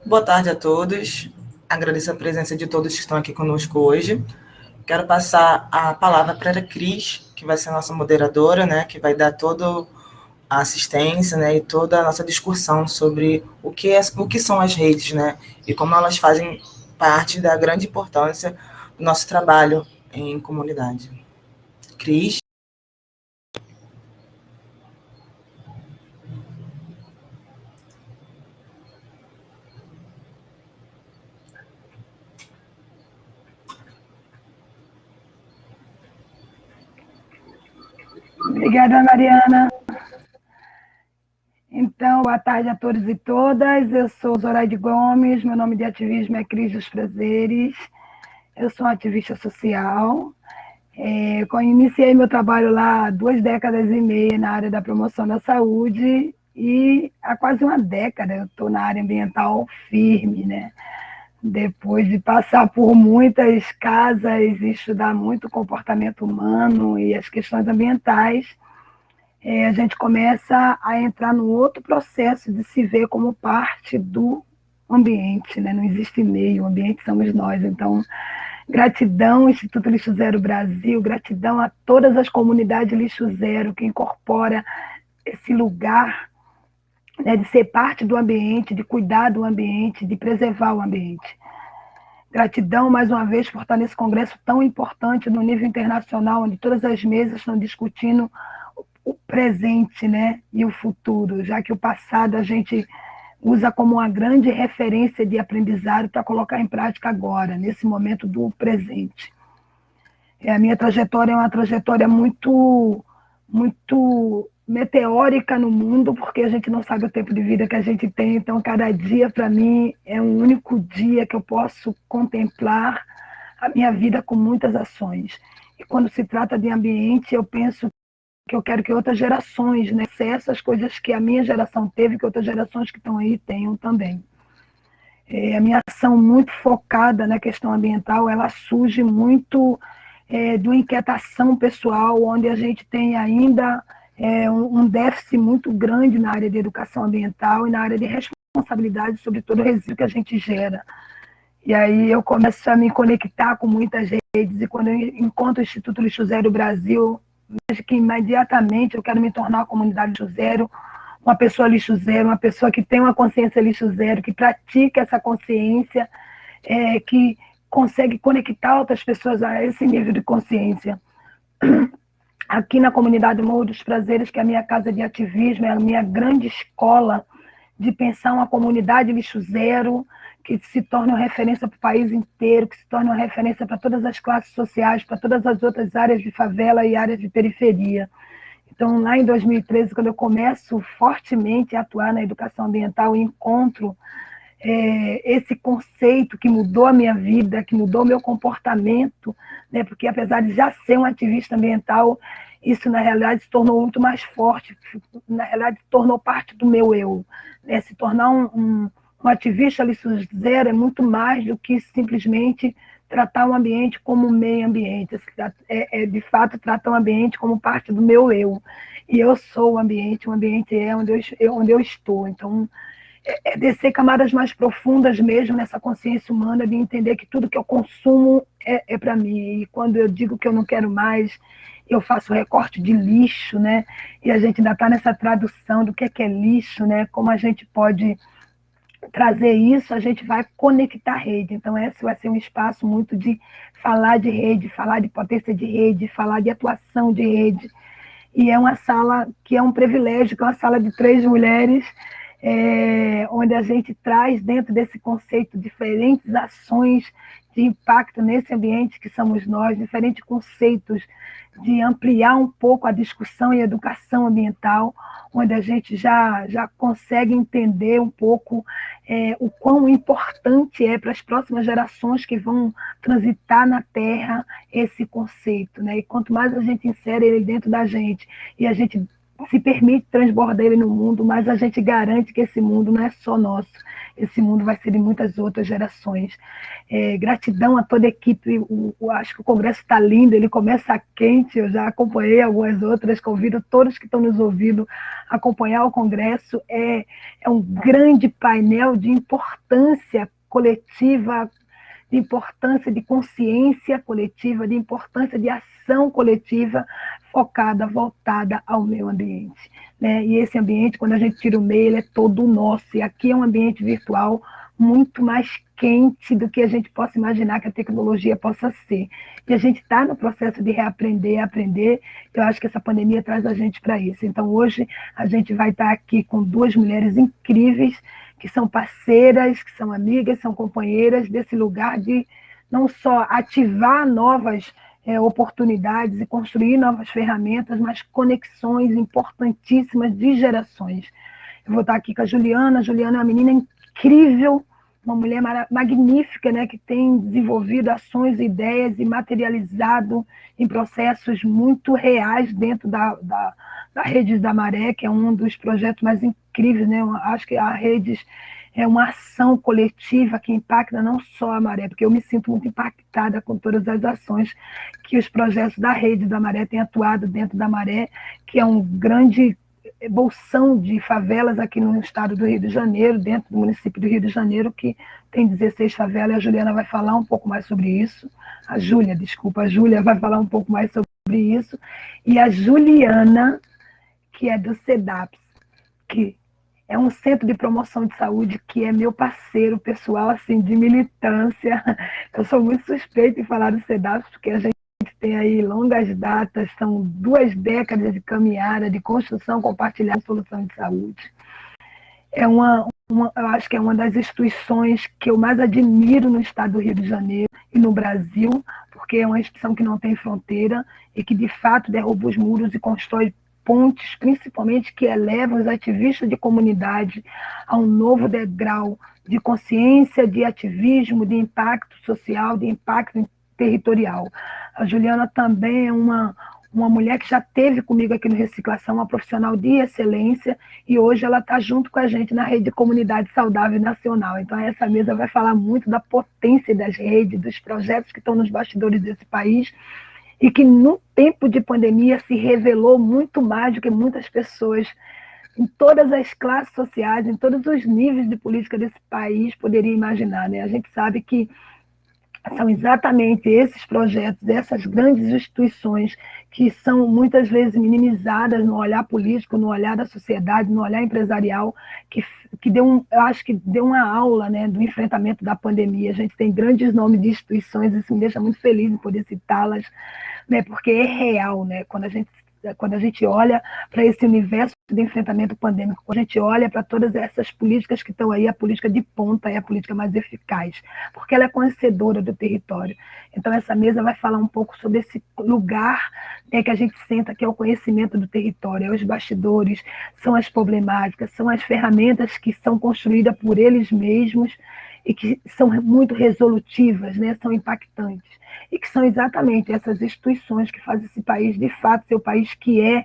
Boa tarde a todos. Agradeço a presença de todos que estão aqui conosco hoje. Quero passar a palavra para a Cris, que vai ser a nossa moderadora, né, que vai dar toda a assistência, né, e toda a nossa discussão sobre o que são as redes, né, e como elas fazem parte da grande importância do nosso trabalho em comunidade. Cris? Obrigada, Mariana. Então, boa tarde a todos e todas. Eu sou Zoraide Gomes, meu nome de ativismo é Cris dos Prazeres. Eu sou uma ativista social. Iniciei meu trabalho lá há 2 décadas e meia na área da promoção da saúde e há quase uma década eu estou na área ambiental firme, né? Depois de passar por muitas casas e estudar muito o comportamento humano e as questões ambientais, a gente começa a entrar num outro processo de se ver como parte do ambiente, né? Não existe meio, o ambiente somos nós. Então, gratidão, Instituto Lixo Zero Brasil, gratidão a todas as comunidades Lixo Zero que incorpora esse lugar, né, de ser parte do ambiente, de cuidar do ambiente, de preservar o ambiente. Gratidão, mais uma vez, por estar nesse congresso tão importante no nível internacional, onde todas as mesas estão discutindo o presente, né, e o futuro, já que o passado a gente usa como uma grande referência de aprendizado para colocar em prática agora, nesse momento do presente. A minha trajetória é uma trajetória muito meteórica no mundo, porque a gente não sabe o tempo de vida que a gente tem, então cada dia para mim é um único dia que eu posso contemplar a minha vida com muitas ações. E quando se trata de ambiente, eu penso que eu quero que outras gerações, né, acessem as coisas que a minha geração teve, que outras gerações que estão aí tenham também. A minha ação muito focada na questão ambiental, ela surge muito de uma inquietação pessoal, onde a gente tem ainda um déficit muito grande na área de educação ambiental e na área de responsabilidade sobre todo o resíduo que a gente gera. E aí eu começo a me conectar com muitas redes, e quando eu encontro o Instituto Lixo Zero Brasil, vejo que imediatamente eu quero me tornar uma comunidade lixo zero, uma pessoa lixo zero, uma pessoa que tem uma consciência lixo zero, que pratica essa consciência, que consegue conectar outras pessoas a esse nível de consciência. Aqui na comunidade Morro dos Prazeres, que é a minha casa de ativismo, é a minha grande escola de pensar uma comunidade lixo zero, que se torne uma referência para o país inteiro, que se torne uma referência para todas as classes sociais, para todas as outras áreas de favela e áreas de periferia. Então, lá em 2013, quando eu começo fortemente a atuar na educação ambiental, encontro esse conceito que mudou a minha vida, que mudou o meu comportamento, né? Porque apesar de já ser um ativista ambiental, isso na realidade se tornou muito mais forte, na realidade tornou parte do meu eu, né? Se tornar um ativista lixo zero é muito mais do que simplesmente tratar o ambiente como meio ambiente, de fato tratar o ambiente como parte do meu eu, e eu sou o ambiente é onde eu estou. Então, descer camadas mais profundas mesmo nessa consciência humana, de entender que tudo que eu consumo é para mim, e quando eu digo que eu não quero mais, eu faço recorte de lixo, né? E a gente ainda está nessa tradução do que é lixo, né? Como a gente pode trazer isso, a gente vai conectar a rede. Então, esse vai ser um espaço muito de falar de rede, falar de potência de rede, falar de atuação de rede. E é uma sala que é um privilégio, que é uma sala de 3 mulheres, onde a gente traz dentro desse conceito diferentes ações de impacto nesse ambiente que somos nós, diferentes conceitos de ampliar um pouco a discussão e a educação ambiental, onde a gente já consegue entender um pouco o quão importante é para as próximas gerações que vão transitar na Terra esse conceito, né? E quanto mais a gente insere ele dentro da gente e a gente se permite transbordar ele no mundo, mas a gente garante que esse mundo não é só nosso, esse mundo vai ser de muitas outras gerações. Gratidão a toda a equipe. Acho que o Congresso está lindo, ele começa quente, eu já acompanhei algumas outras, convido todos que estão nos ouvindo a acompanhar o Congresso. É um grande painel de importância coletiva, de importância de consciência coletiva, de importância de ação coletiva focada, voltada ao meio ambiente. Né? E esse ambiente, quando a gente tira o meio, ele é todo nosso. E aqui é um ambiente virtual muito mais quente do que a gente possa imaginar que a tecnologia possa ser. E a gente está no processo de reaprender, aprender. Eu acho que essa pandemia traz a gente para isso. Então, hoje, a gente vai estar aqui com duas mulheres incríveis, que são parceiras, que são amigas, são companheiras desse lugar de não só ativar novas oportunidades e construir novas ferramentas, mas conexões importantíssimas de gerações. Eu vou estar aqui com a Juliana. A Juliana é uma menina incrível, uma mulher magnífica, né, que tem desenvolvido ações, ideias e materializado em processos muito reais dentro da Redes da Maré, que é um dos projetos mais incríveis. Né? Eu acho que a Redes é uma ação coletiva que impacta não só a Maré, porque eu me sinto muito impactada com todas as ações que os projetos da Rede da Maré têm atuado dentro da Maré, que é um grande bolsão de favelas aqui no estado do Rio de Janeiro, dentro do município do Rio de Janeiro, que tem 16 favelas, e a Juliana vai falar um pouco mais sobre isso. A Júlia vai falar um pouco mais sobre isso. E a Juliana, que é do CEDAPS, que é um centro de promoção de saúde que é meu parceiro pessoal, assim, de militância. Eu sou muito suspeita em falar do CEDAPS, porque a gente tem aí longas datas, são 2 décadas de caminhada, de construção compartilhada de solução de saúde. Eu acho que é uma das instituições que eu mais admiro no estado do Rio de Janeiro e no Brasil, porque é uma instituição que não tem fronteira e que, de fato, derruba os muros e constrói pontes, principalmente, que elevam os ativistas de comunidade a um novo degrau de consciência, de ativismo, de impacto social, de impacto territorial. A Juliana também é uma mulher que já esteve comigo aqui no Reciclação, uma profissional de excelência, e hoje ela está junto com a gente na Rede de Comunidade Saudável Nacional. Então, essa mesa vai falar muito da potência das redes, dos projetos que estão nos bastidores desse país, e que no tempo de pandemia se revelou muito mais do que muitas pessoas em todas as classes sociais, em todos os níveis de política desse país poderiam imaginar. Né? A gente sabe que são exatamente esses projetos, essas grandes instituições que são muitas vezes minimizadas no olhar político, no olhar da sociedade, no olhar empresarial, que eu acho que deu uma aula, né, do enfrentamento da pandemia. A gente tem grandes nomes de instituições, isso me deixa muito feliz em poder citá-las, né, porque é real, né, quando a gente olha para esse universo de enfrentamento pandêmico, quando a gente olha para todas essas políticas que estão aí, a política de ponta é a política mais eficaz, porque ela é conhecedora do território. Então, essa mesa vai falar um pouco sobre esse lugar, né, que a gente senta, que é o conhecimento do território, é os bastidores, são as problemáticas, são as ferramentas que são construídas por eles mesmos e que são muito resolutivas, né, são impactantes, e que são exatamente essas instituições que fazem esse país, de fato, ser o país que é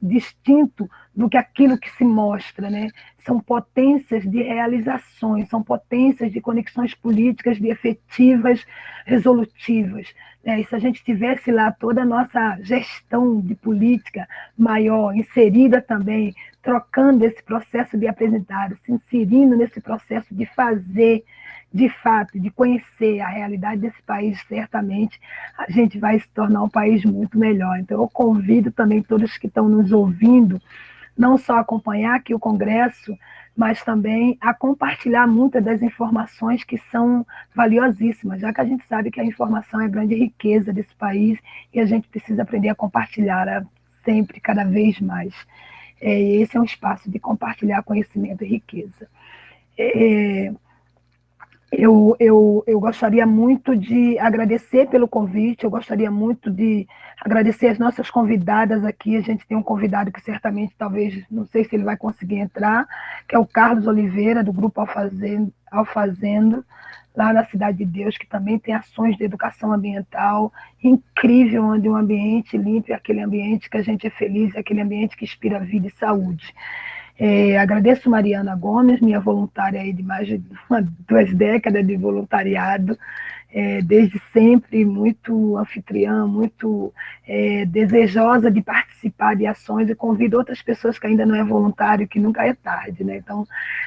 distinto do que aquilo que se mostra, né? São potências de realizações, são potências de conexões políticas, de efetivas, resolutivas. Né? E se a gente tivesse lá toda a nossa gestão de política maior, inserida também, trocando esse processo de aprendizado, se inserindo nesse processo de fazer, de fato, de conhecer a realidade desse país, certamente a gente vai se tornar um país muito melhor. Então, eu convido também todos que estão nos ouvindo, não só a acompanhar aqui o Congresso, mas também a compartilhar muitas das informações que são valiosíssimas, já que a gente sabe que a informação é a grande riqueza desse país e a gente precisa aprender a compartilhar sempre, cada vez mais. Esse é um espaço de compartilhar conhecimento e riqueza. Eu gostaria muito de agradecer pelo convite, eu gostaria muito de agradecer as nossas convidadas aqui. A gente tem um convidado que certamente, talvez, não sei se ele vai conseguir entrar, que é o Carlos Oliveira, do Grupo Alfazendo, lá na Cidade de Deus, que também tem ações de educação ambiental incrível, onde um ambiente limpo é aquele ambiente que a gente é feliz, é aquele ambiente que inspira vida e saúde. Agradeço Mariana Gomes, minha voluntária aí de mais de 2 décadas de voluntariado, desde sempre muito anfitriã, muito desejosa de participar de ações, e convido outras pessoas que ainda não é voluntário, que nunca é tarde, né? Então,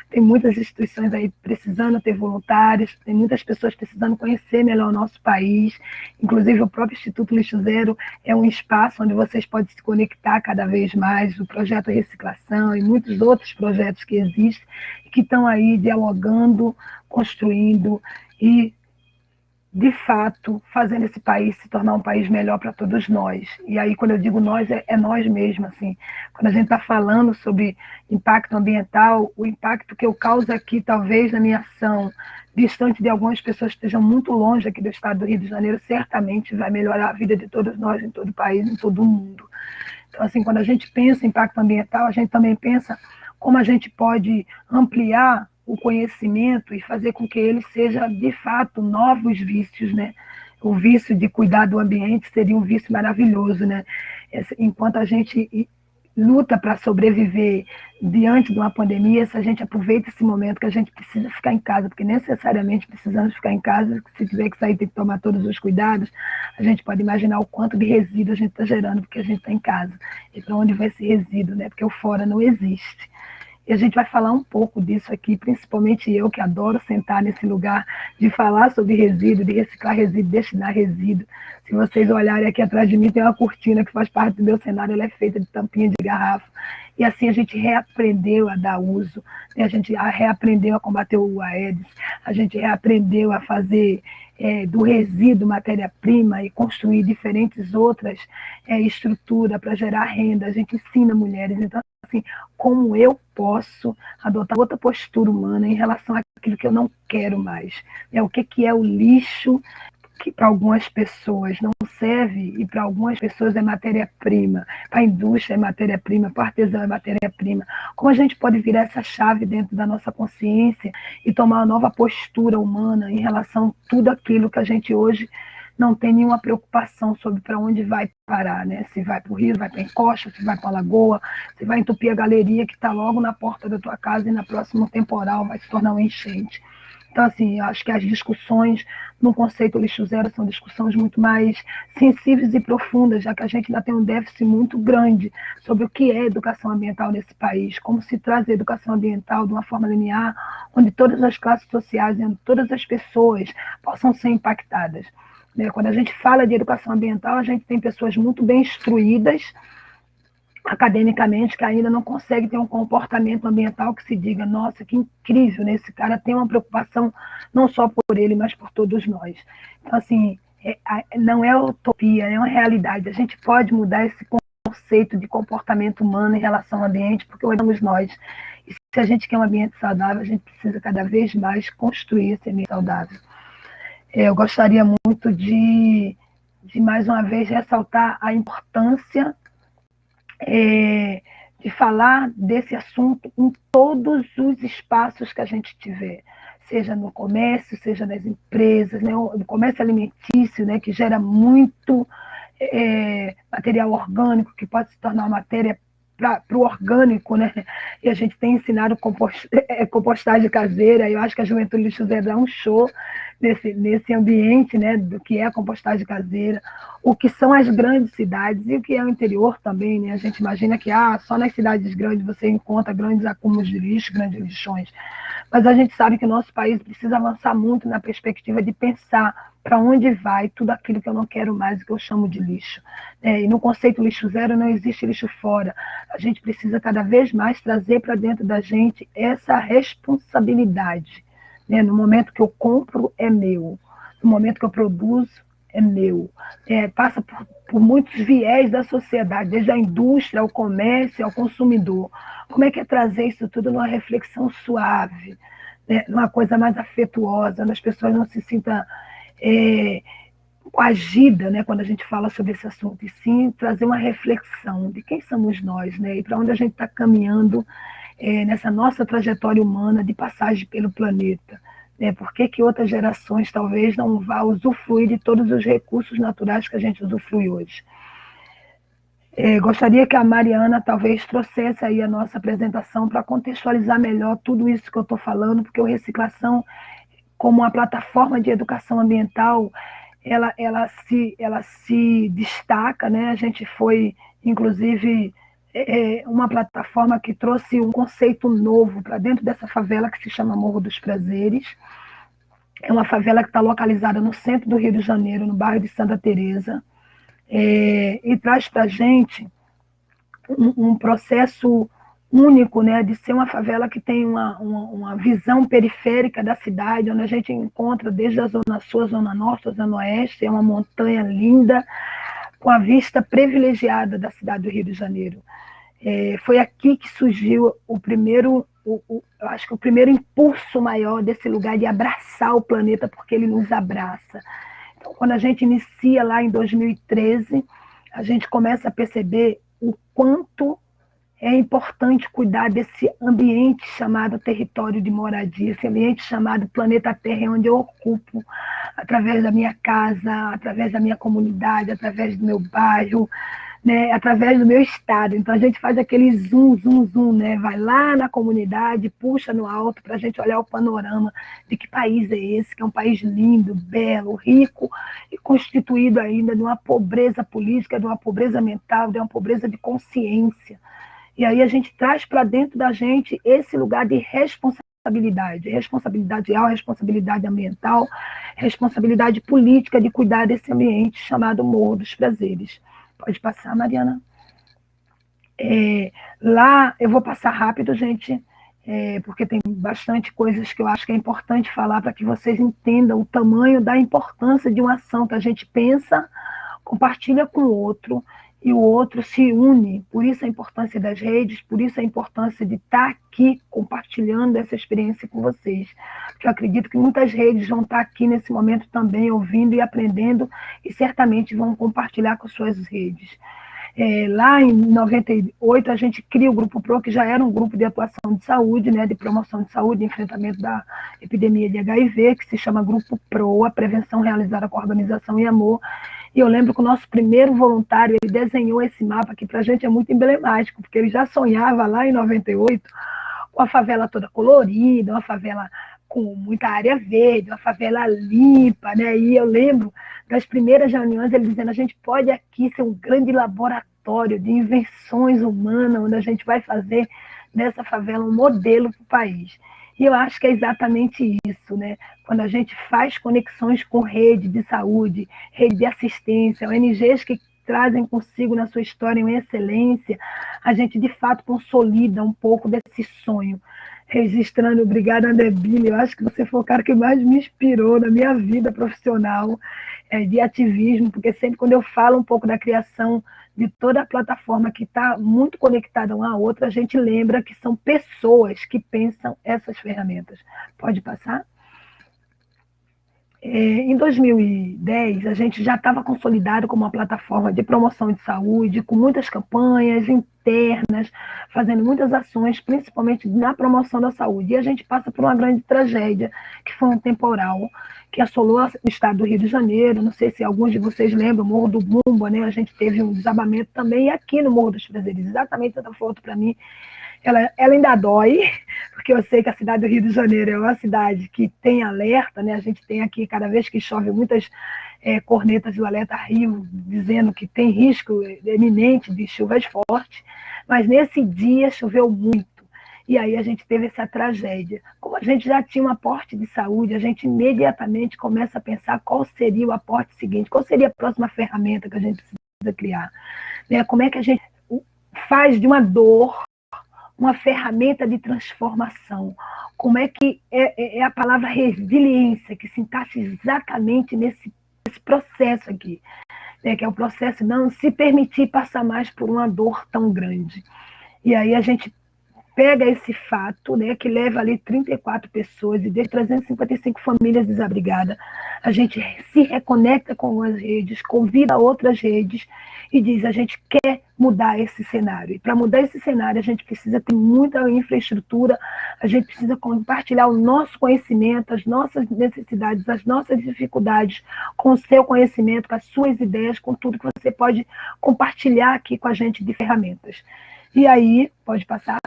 tem muitas instituições aí precisando ter voluntários, tem muitas pessoas precisando conhecer melhor o nosso país, inclusive o próprio Instituto Lixo Zero é um espaço onde vocês podem se conectar cada vez mais, o projeto Reciclação e muitos outros projetos que existem, que estão aí dialogando, construindo e, de fato, fazendo esse país se tornar um país melhor para todos nós. E aí, quando eu digo nós, é nós mesmos. Assim. Quando a gente está falando sobre impacto ambiental, o impacto que eu causo aqui, talvez, na minha ação, distante de algumas pessoas que estejam muito longe aqui do estado do Rio de Janeiro, certamente vai melhorar a vida de todos nós, em todo o país, em todo o mundo. Então, assim, quando a gente pensa em impacto ambiental, a gente também pensa como a gente pode ampliar o conhecimento e fazer com que ele seja, de fato, novos vícios, né? O vício de cuidar do ambiente seria um vício maravilhoso, né? Enquanto a gente luta para sobreviver diante de uma pandemia, se a gente aproveita esse momento que a gente precisa ficar em casa, porque necessariamente precisamos ficar em casa, se tiver que sair tem que tomar todos os cuidados, a gente pode imaginar o quanto de resíduo a gente está gerando porque a gente está em casa. E para onde vai esse resíduo, né? Porque o fora não existe. E a gente vai falar um pouco disso aqui, principalmente eu, que adoro sentar nesse lugar de falar sobre resíduo, de reciclar resíduo, destinar resíduo. Se vocês olharem aqui atrás de mim, tem uma cortina que faz parte do meu cenário, ela é feita de tampinha de garrafa. E assim a gente reaprendeu a dar uso, né? A gente reaprendeu a combater o Aedes, a gente reaprendeu a fazer do resíduo matéria-prima e construir diferentes outras estruturas para gerar renda. A gente ensina mulheres. Então, assim, como eu posso adotar outra postura humana em relação àquilo que eu não quero mais. O que é o lixo que para algumas pessoas não serve e para algumas pessoas é matéria-prima, para a indústria é matéria-prima, para o artesão é matéria-prima. Como a gente pode virar essa chave dentro da nossa consciência e tomar uma nova postura humana em relação a tudo aquilo que a gente hoje não tem nenhuma preocupação sobre para onde vai parar, né? Se vai para o rio, se vai para a encosta, se vai para a lagoa, se vai entupir a galeria que está logo na porta da tua casa e na próxima temporal vai se tornar uma enchente. Então, assim, eu acho que as discussões no conceito lixo zero são discussões muito mais sensíveis e profundas, já que a gente ainda tem um déficit muito grande sobre o que é educação ambiental nesse país, como se traz a educação ambiental de uma forma linear, onde todas as classes sociais, onde todas as pessoas possam ser impactadas. Quando a gente fala de educação ambiental, a gente tem pessoas muito bem instruídas academicamente que ainda não conseguem ter um comportamento ambiental que se diga, nossa, que incrível, né? Esse cara tem uma preocupação não só por ele, mas por todos nós. Então, assim, não é utopia, é uma realidade. A gente pode mudar esse conceito de comportamento humano em relação ao ambiente, porque olhamos nós. E se a gente quer um ambiente saudável, a gente precisa cada vez mais construir esse ambiente saudável. Eu gostaria muito de mais uma vez, ressaltar a importância de falar desse assunto em todos os espaços que a gente tiver, seja no comércio, seja nas empresas, né? O comércio alimentício, né, que gera muito material orgânico, que pode se tornar uma matéria para o orgânico, né? E a gente tem ensinado compostagem caseira. Eu acho que a Juventude Lixo Zero dá um show nesse ambiente, né, do que é a compostagem caseira, o que são as grandes cidades e o que é o interior também, né? A gente imagina que só nas cidades grandes você encontra grandes acúmulos de lixo, grandes lixões. Mas a gente sabe que o nosso país precisa avançar muito na perspectiva de pensar para onde vai tudo aquilo que eu não quero mais, que eu chamo de lixo. E no conceito lixo zero não existe lixo fora. A gente precisa cada vez mais trazer para dentro da gente essa responsabilidade. No momento que eu compro, é meu. No momento que eu produzo, é meu. Passa por muitos viés da sociedade, desde a indústria, ao comércio, ao consumidor. Como é que é trazer isso tudo numa reflexão suave, né? Numa coisa mais afetuosa, onde as pessoas não se sintam coagidas, né, quando a gente fala sobre esse assunto, e sim trazer uma reflexão de quem somos nós, né, e para onde a gente está caminhando nessa nossa trajetória humana de passagem pelo planeta. Por que outras gerações talvez não vão usufruir de todos os recursos naturais que a gente usufrui hoje? Gostaria que a Mariana talvez trouxesse aí a nossa apresentação para contextualizar melhor tudo isso que eu estou falando, porque o Reciclação, como uma plataforma de educação ambiental, ela se destaca, né? A gente foi, inclusive, uma plataforma que trouxe um conceito novo para dentro dessa favela que se chama Morro dos Prazeres. É uma favela que está localizada no centro do Rio de Janeiro, no bairro de Santa Teresa, e traz para a gente um processo único, né, de ser uma favela que tem uma visão periférica da cidade, onde a gente encontra desde a Zona Sul, a Zona Norte, a Zona Oeste, é uma montanha linda, com a vista privilegiada da cidade do Rio de Janeiro. Foi aqui que surgiu o primeiro, acho que o primeiro impulso maior desse lugar de abraçar o planeta, porque ele nos abraça. Então, quando a gente inicia lá em 2013, a gente começa a perceber o quanto é importante cuidar desse ambiente chamado território de moradia, esse ambiente chamado planeta Terra, onde eu ocupo, através da minha casa, através da minha comunidade, através do meu bairro, né, através do meu estado. Então a gente faz aquele zoom, zoom, zoom, né? Vai lá na comunidade, puxa no alto para a gente olhar o panorama de que país é esse, que é um país lindo, belo, rico e constituído ainda de uma pobreza política, de uma pobreza mental, de uma pobreza de consciência. E aí a gente traz para dentro da gente esse lugar de responsabilidade real, responsabilidade ambiental, responsabilidade política de cuidar desse ambiente chamado Morro dos Prazeres. Pode passar, Mariana. Lá, eu vou passar rápido, gente, porque tem bastante coisas que eu acho que é importante falar para que vocês entendam o tamanho da importância de uma ação que a gente pensa, compartilha com o outro, e o outro se une. Por isso a importância das redes, por isso a importância de estar aqui compartilhando essa experiência com vocês. Porque eu acredito que muitas redes vão estar aqui nesse momento também, ouvindo e aprendendo, e certamente vão compartilhar com suas redes. Lá em 98, a gente cria o Grupo PRO, que já era um grupo de atuação de saúde, né, de promoção de saúde, de enfrentamento da epidemia de HIV, que se chama Grupo PRO, a prevenção realizada com organização e amor. E eu lembro que o nosso primeiro voluntário, ele desenhou esse mapa, que para a gente é muito emblemático, porque ele já sonhava lá em 98 com a favela toda colorida, uma favela com muita área verde, uma favela limpa, né? E eu lembro das primeiras reuniões, ele dizendo, a gente pode aqui ser um grande laboratório de invenções humanas, onde a gente vai fazer dessa favela um modelo para o país. E eu acho que é exatamente isso, né? Quando a gente faz conexões com rede de saúde, rede de assistência, ONGs que trazem consigo na sua história uma excelência, a gente de fato consolida um pouco desse sonho. Registrando, obrigada, André Billy, eu acho que você foi o cara que mais me inspirou na minha vida profissional de ativismo, porque sempre quando eu falo um pouco da criação de toda a plataforma que está muito conectada uma à outra, a gente lembra que são pessoas que pensam essas ferramentas. Pode passar? Em 2010, a gente já estava consolidado como uma plataforma de promoção de saúde, com muitas campanhas internas, fazendo muitas ações, principalmente na promoção da saúde. E a gente passa por uma grande tragédia, que foi um temporal, que assolou o estado do Rio de Janeiro. Não sei se alguns de vocês lembram, o Morro do Bumba, né? A gente teve um desabamento também, e aqui no Morro dos Prazeres, exatamente essa foto para mim, ela ainda dói, porque eu sei que a cidade do Rio de Janeiro é uma cidade que tem alerta, né? A gente tem aqui, cada vez que chove, muitas cornetas do Alerta Rio, dizendo que tem risco eminente de chuvas fortes, mas nesse dia choveu muito, e aí a gente teve essa tragédia. Como a gente já tinha um aporte de saúde, a gente imediatamente começa a pensar qual seria o aporte seguinte, qual seria a próxima ferramenta que a gente precisa criar, né? Como é que a gente faz de uma dor uma ferramenta de transformação. Como é que é a palavra resiliência, que se encaixa exatamente nesse processo aqui, né? Que é o processo de não se permitir passar mais por uma dor tão grande. E aí a gente pega esse fato, né, que leva ali 34 pessoas e deixa 355 famílias desabrigadas, a gente se reconecta com as redes, convida outras redes e diz, a gente quer mudar esse cenário. E para mudar esse cenário, a gente precisa ter muita infraestrutura, a gente precisa compartilhar o nosso conhecimento, as nossas necessidades, as nossas dificuldades, com o seu conhecimento, com as suas ideias, com tudo que você pode compartilhar aqui com a gente de ferramentas. E aí, pode passar,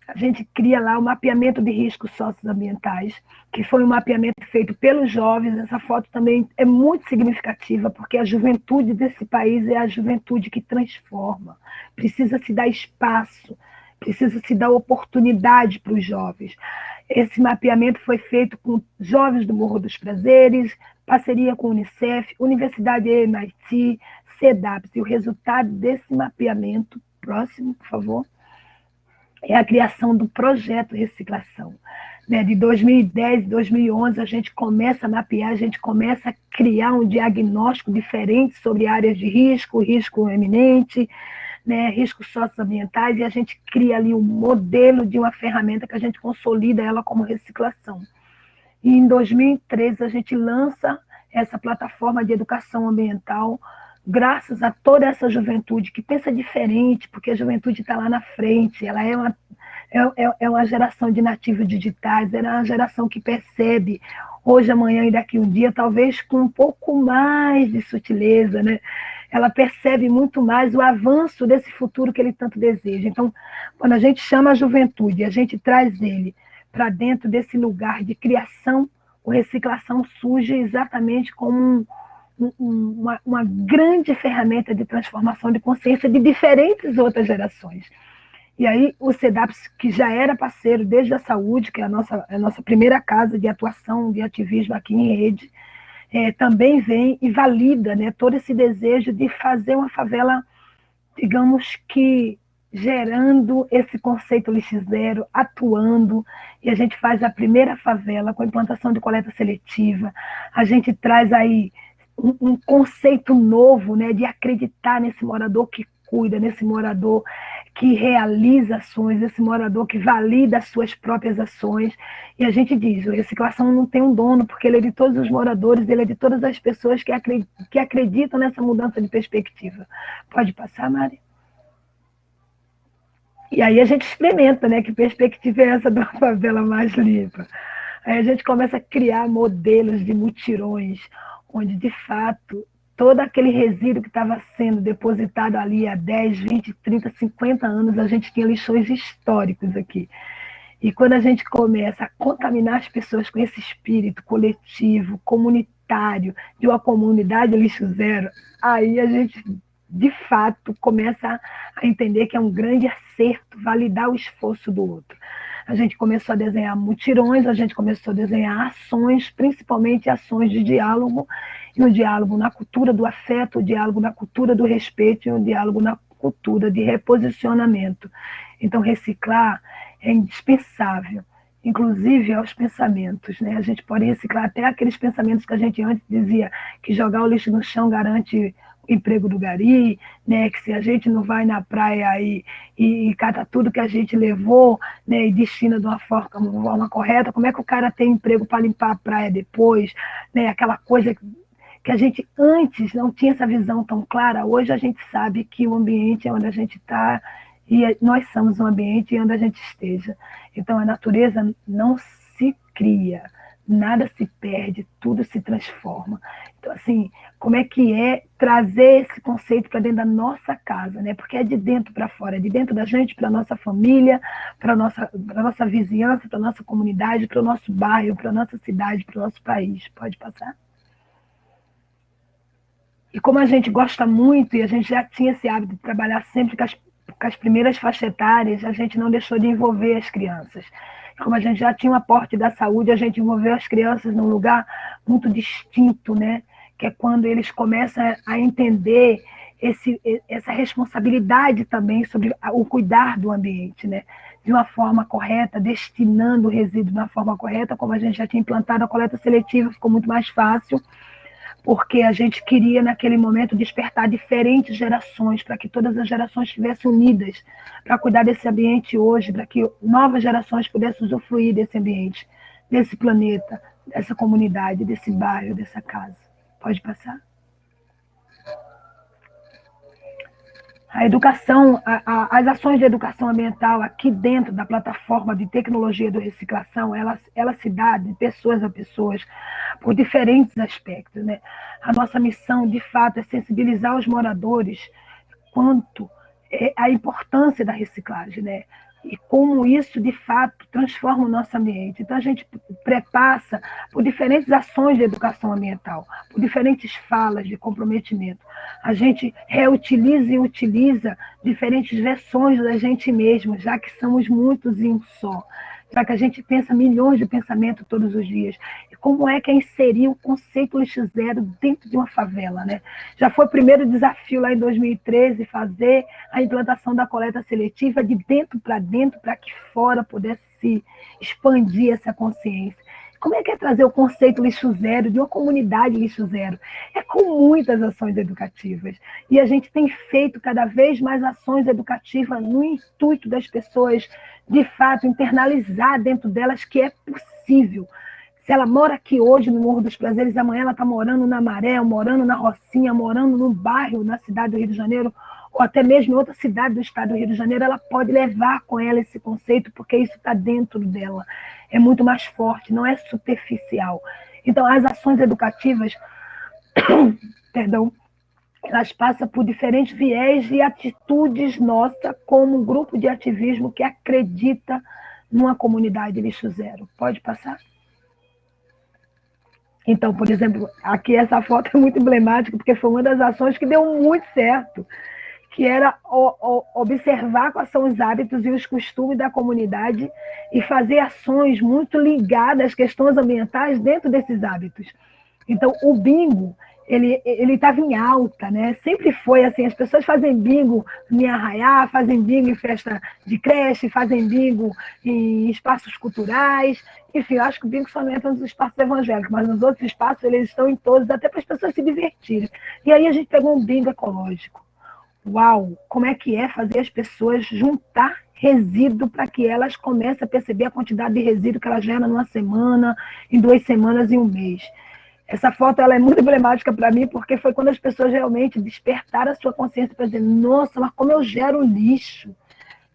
a gente cria lá o mapeamento de riscos socioambientais, que foi um mapeamento feito pelos jovens. Essa foto também é muito significativa, porque a juventude desse país é a juventude que transforma. Precisa se dar espaço, precisa se dar oportunidade para os jovens. Esse mapeamento foi feito com jovens do Morro dos Prazeres, parceria com a Unicef, Universidade MIT, CEDAPS, e o resultado desse mapeamento, próximo, por favor, é a criação do projeto Reciclação. De 2010, 2011, a gente começa a mapear, a gente começa a criar um diagnóstico diferente sobre áreas de risco, risco eminente, né, riscos socioambientais, e a gente cria ali um modelo de uma ferramenta que a gente consolida ela como reciclação. E em 2013, a gente lança essa plataforma de educação ambiental, graças a toda essa juventude que pensa diferente, porque a juventude está lá na frente, ela é uma geração de nativos digitais, é uma geração que percebe hoje, amanhã e daqui um dia, talvez com um pouco mais de sutileza, né? Ela percebe muito mais o avanço desse futuro que ele tanto deseja. Então, quando a gente chama a juventude, a gente traz ele para dentro desse lugar de criação, o Reciclação surge exatamente como uma grande ferramenta de transformação de consciência de diferentes outras gerações. E aí o CEDAPS, que já era parceiro desde a saúde, que é a nossa primeira casa de atuação, de ativismo aqui em rede, também vem e valida, né, todo esse desejo de fazer uma favela, digamos que gerando esse conceito lixo zero, atuando, e a gente faz a primeira favela com a implantação de coleta seletiva, a gente traz aí um conceito novo, né, de acreditar nesse morador que cuida, nesse morador que realiza ações, nesse morador que valida as suas próprias ações. E a gente diz, a reciclação não tem um dono, porque ele é de todos os moradores, ele é de todas as pessoas que acreditam nessa mudança de perspectiva. Pode passar, Mari? E aí a gente experimenta, né, que perspectiva é essa de uma favela mais limpa. Aí a gente começa a criar modelos de mutirões, onde, de fato, todo aquele resíduo que estava sendo depositado ali há 10, 20, 30, 50 anos, a gente tinha lixões históricos aqui. E quando a gente começa a contaminar as pessoas com esse espírito coletivo, comunitário, de uma comunidade lixo zero, aí a gente, de fato, começa a entender que é um grande acerto validar o esforço do outro. A gente começou a desenhar mutirões, a gente começou a desenhar ações, principalmente ações de diálogo, e um diálogo na cultura do afeto, o diálogo na cultura do respeito e um diálogo na cultura de reposicionamento. Então, reciclar é indispensável, inclusive aos pensamentos, né? A gente pode reciclar até aqueles pensamentos que a gente antes dizia que jogar o lixo no chão garante o emprego do gari, né? Que se a gente não vai na praia e cata tudo que a gente levou, né? E destina de uma forma correta, como é que o cara tem emprego para limpar a praia depois, né? Aquela coisa que a gente antes não tinha essa visão tão clara, hoje a gente sabe que o ambiente é onde a gente está e nós somos um ambiente onde a gente esteja. Então a natureza não se cria, nada se perde, tudo se transforma. Então, assim, como é que é trazer esse conceito para dentro da nossa casa, né? Porque é de dentro para fora, é de dentro da gente para a nossa família, para a nossa vizinhança, para a nossa comunidade, para o nosso bairro, para a nossa cidade, para o nosso país. Pode passar? E como a gente gosta muito, e a gente já tinha esse hábito de trabalhar sempre com as primeiras faixas etárias, a gente não deixou de envolver as crianças. Como a gente já tinha um aporte da saúde, a gente envolveu as crianças num lugar muito distinto, né? Que é quando eles começam a entender essa responsabilidade também sobre o cuidar do ambiente, né? De uma forma correta, destinando o resíduo de uma forma correta, como a gente já tinha implantado a coleta seletiva, ficou muito mais fácil. porque a gente queria, naquele momento, despertar diferentes gerações, para que todas as gerações estivessem unidas, para cuidar desse ambiente hoje, para que novas gerações pudessem usufruir desse ambiente, desse planeta, dessa comunidade, desse bairro, dessa casa. Pode passar? A educação, as ações de educação ambiental aqui dentro da plataforma de tecnologia do reciclação, ela se dá de pessoas a pessoas por diferentes aspectos, né? A nossa missão, de fato, é sensibilizar os moradores quanto a importância da reciclagem, né? E como isso, de fato, transforma o nosso ambiente. Então, a gente prepassa por diferentes ações de educação ambiental, por diferentes falas de comprometimento. A gente reutiliza e utiliza diferentes versões da gente mesmo, já que somos muitos em um só. Já que a gente pensa milhões de pensamentos todos os dias. E como é que é inserir o conceito lixo zero dentro de uma favela, né? Já foi o primeiro desafio lá em 2013 fazer a implantação da coleta seletiva de dentro para que fora pudesse se expandir essa consciência. Como é que é trazer o conceito lixo zero de uma comunidade lixo zero? É com muitas ações educativas. E a gente tem feito cada vez mais ações educativas no intuito das pessoas, de fato, internalizar dentro delas que é possível. Se ela mora aqui hoje no Morro dos Prazeres, amanhã ela está morando na Maré, morando na Rocinha, morando no bairro, na cidade do Rio de Janeiro, ou até mesmo em outra cidade do estado do Rio de Janeiro, ela pode levar com ela esse conceito, porque isso está dentro dela. É muito mais forte, não é superficial. Então, as ações educativas, perdão, elas passam por diferentes viés e atitudes nossas como um grupo de ativismo que acredita numa comunidade lixo zero. Pode passar? Então, por exemplo, aqui essa foto é muito emblemática, porque foi uma das ações que deu muito certo, que era observar quais são os hábitos e os costumes da comunidade e fazer ações muito ligadas às questões ambientais dentro desses hábitos. Então, o bingo, ele estava em alta, né? Sempre foi assim, as pessoas fazem bingo em arraiá, fazem bingo em festa de creche, fazem bingo em espaços culturais, enfim, eu acho que o bingo só não entra nos espaços evangélicos, mas nos outros espaços eles estão em todos, até para as pessoas se divertirem. E aí a gente pegou um bingo ecológico. Uau, como é que é fazer as pessoas juntar resíduo para que elas comecem a perceber a quantidade de resíduo que elas geram numa semana, em 2 semanas, em um mês. Essa foto ela é muito emblemática para mim, porque foi quando as pessoas realmente despertaram a sua consciência para dizer, nossa, mas como eu gero lixo.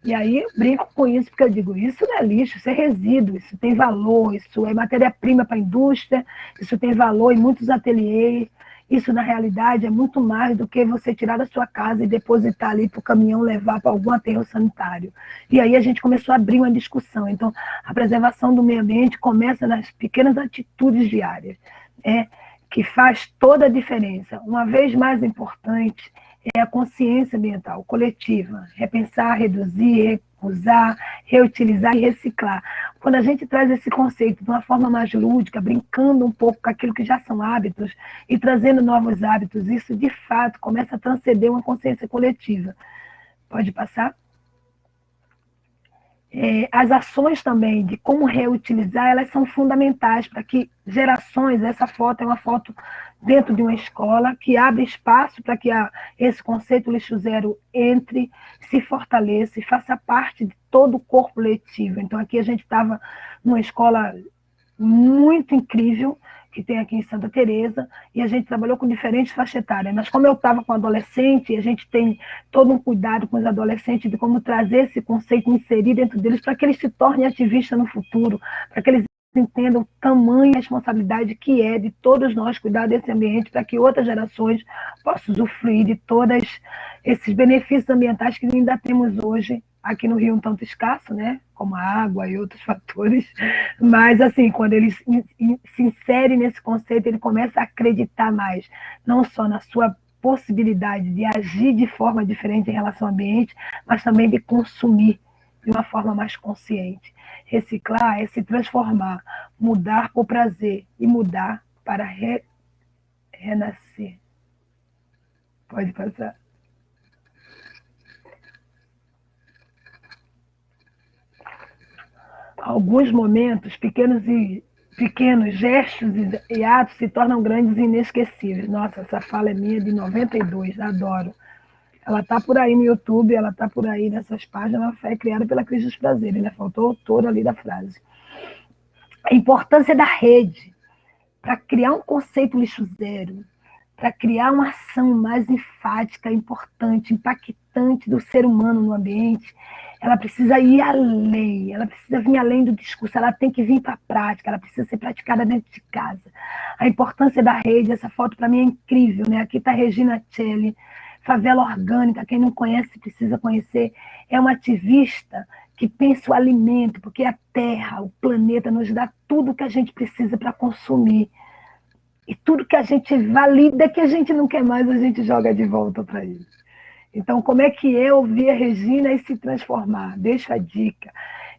E aí eu brinco com isso, porque eu digo, isso não é lixo, isso é resíduo, isso tem valor, isso é matéria-prima para a indústria, isso tem valor em muitos ateliês. Isso, na realidade, é muito mais do que você tirar da sua casa e depositar ali para o caminhão levar para algum aterro sanitário. E aí a gente começou a abrir uma discussão. Então, a preservação do meio ambiente começa nas pequenas atitudes diárias, que faz toda a diferença. Uma vez mais importante é a consciência ambiental coletiva, repensar, reduzir, recusar, reutilizar e reciclar. Quando a gente traz esse conceito de uma forma mais lúdica, brincando um pouco com aquilo que já são hábitos e trazendo novos hábitos, isso de fato começa a transcender uma consciência coletiva. Pode passar? As ações também de como reutilizar, elas são fundamentais para que gerações, essa foto é uma foto dentro de uma escola que abre espaço para que esse conceito lixo zero entre, se fortaleça e faça parte de todo o corpo letivo. Então aqui a gente estava numa escola muito incrível, que tem aqui em Santa Teresa, e a gente trabalhou com diferentes faixas etárias, mas como eu estava com adolescente, a gente tem todo um cuidado com os adolescentes de como trazer esse conceito, inserir dentro deles, para que eles se tornem ativistas no futuro, para que eles entendam o tamanho e a responsabilidade que é de todos nós cuidar desse ambiente, para que outras gerações possam usufruir de todos esses benefícios ambientais que ainda temos hoje, aqui no Rio um tanto escasso, né? Como a água e outros fatores, mas assim, quando ele se insere nesse conceito, ele começa a acreditar mais, não só na sua possibilidade de agir de forma diferente em relação ao ambiente, mas também de consumir de uma forma mais consciente. Reciclar é se transformar, mudar por prazer e mudar para renascer. Pode passar. Alguns momentos pequenos e pequenos gestos e atos se tornam grandes e inesquecíveis. Nossa, essa fala é minha de 92, adoro. Ela está por aí no YouTube, ela está por aí nessas páginas, ela foi criada pela Cris dos Prazeres, né? Faltou o autor ali da frase. A importância da rede para criar um conceito lixo zero, para criar uma ação mais enfática, importante, impactante do ser humano no ambiente, ela precisa ir além, ela precisa vir além do discurso, ela tem que vir para a prática, ela precisa ser praticada dentro de casa. A importância da rede, essa foto para mim é incrível, né? Aqui está a Regina Celli, Favela Orgânica, quem não conhece precisa conhecer, é uma ativista que pensa o alimento, porque a terra, o planeta nos dá tudo que a gente precisa para consumir. E tudo que a gente valida, que a gente não quer mais, a gente joga de volta para ele. Então, como é que eu vi a Regina e se transformar? Deixa a dica.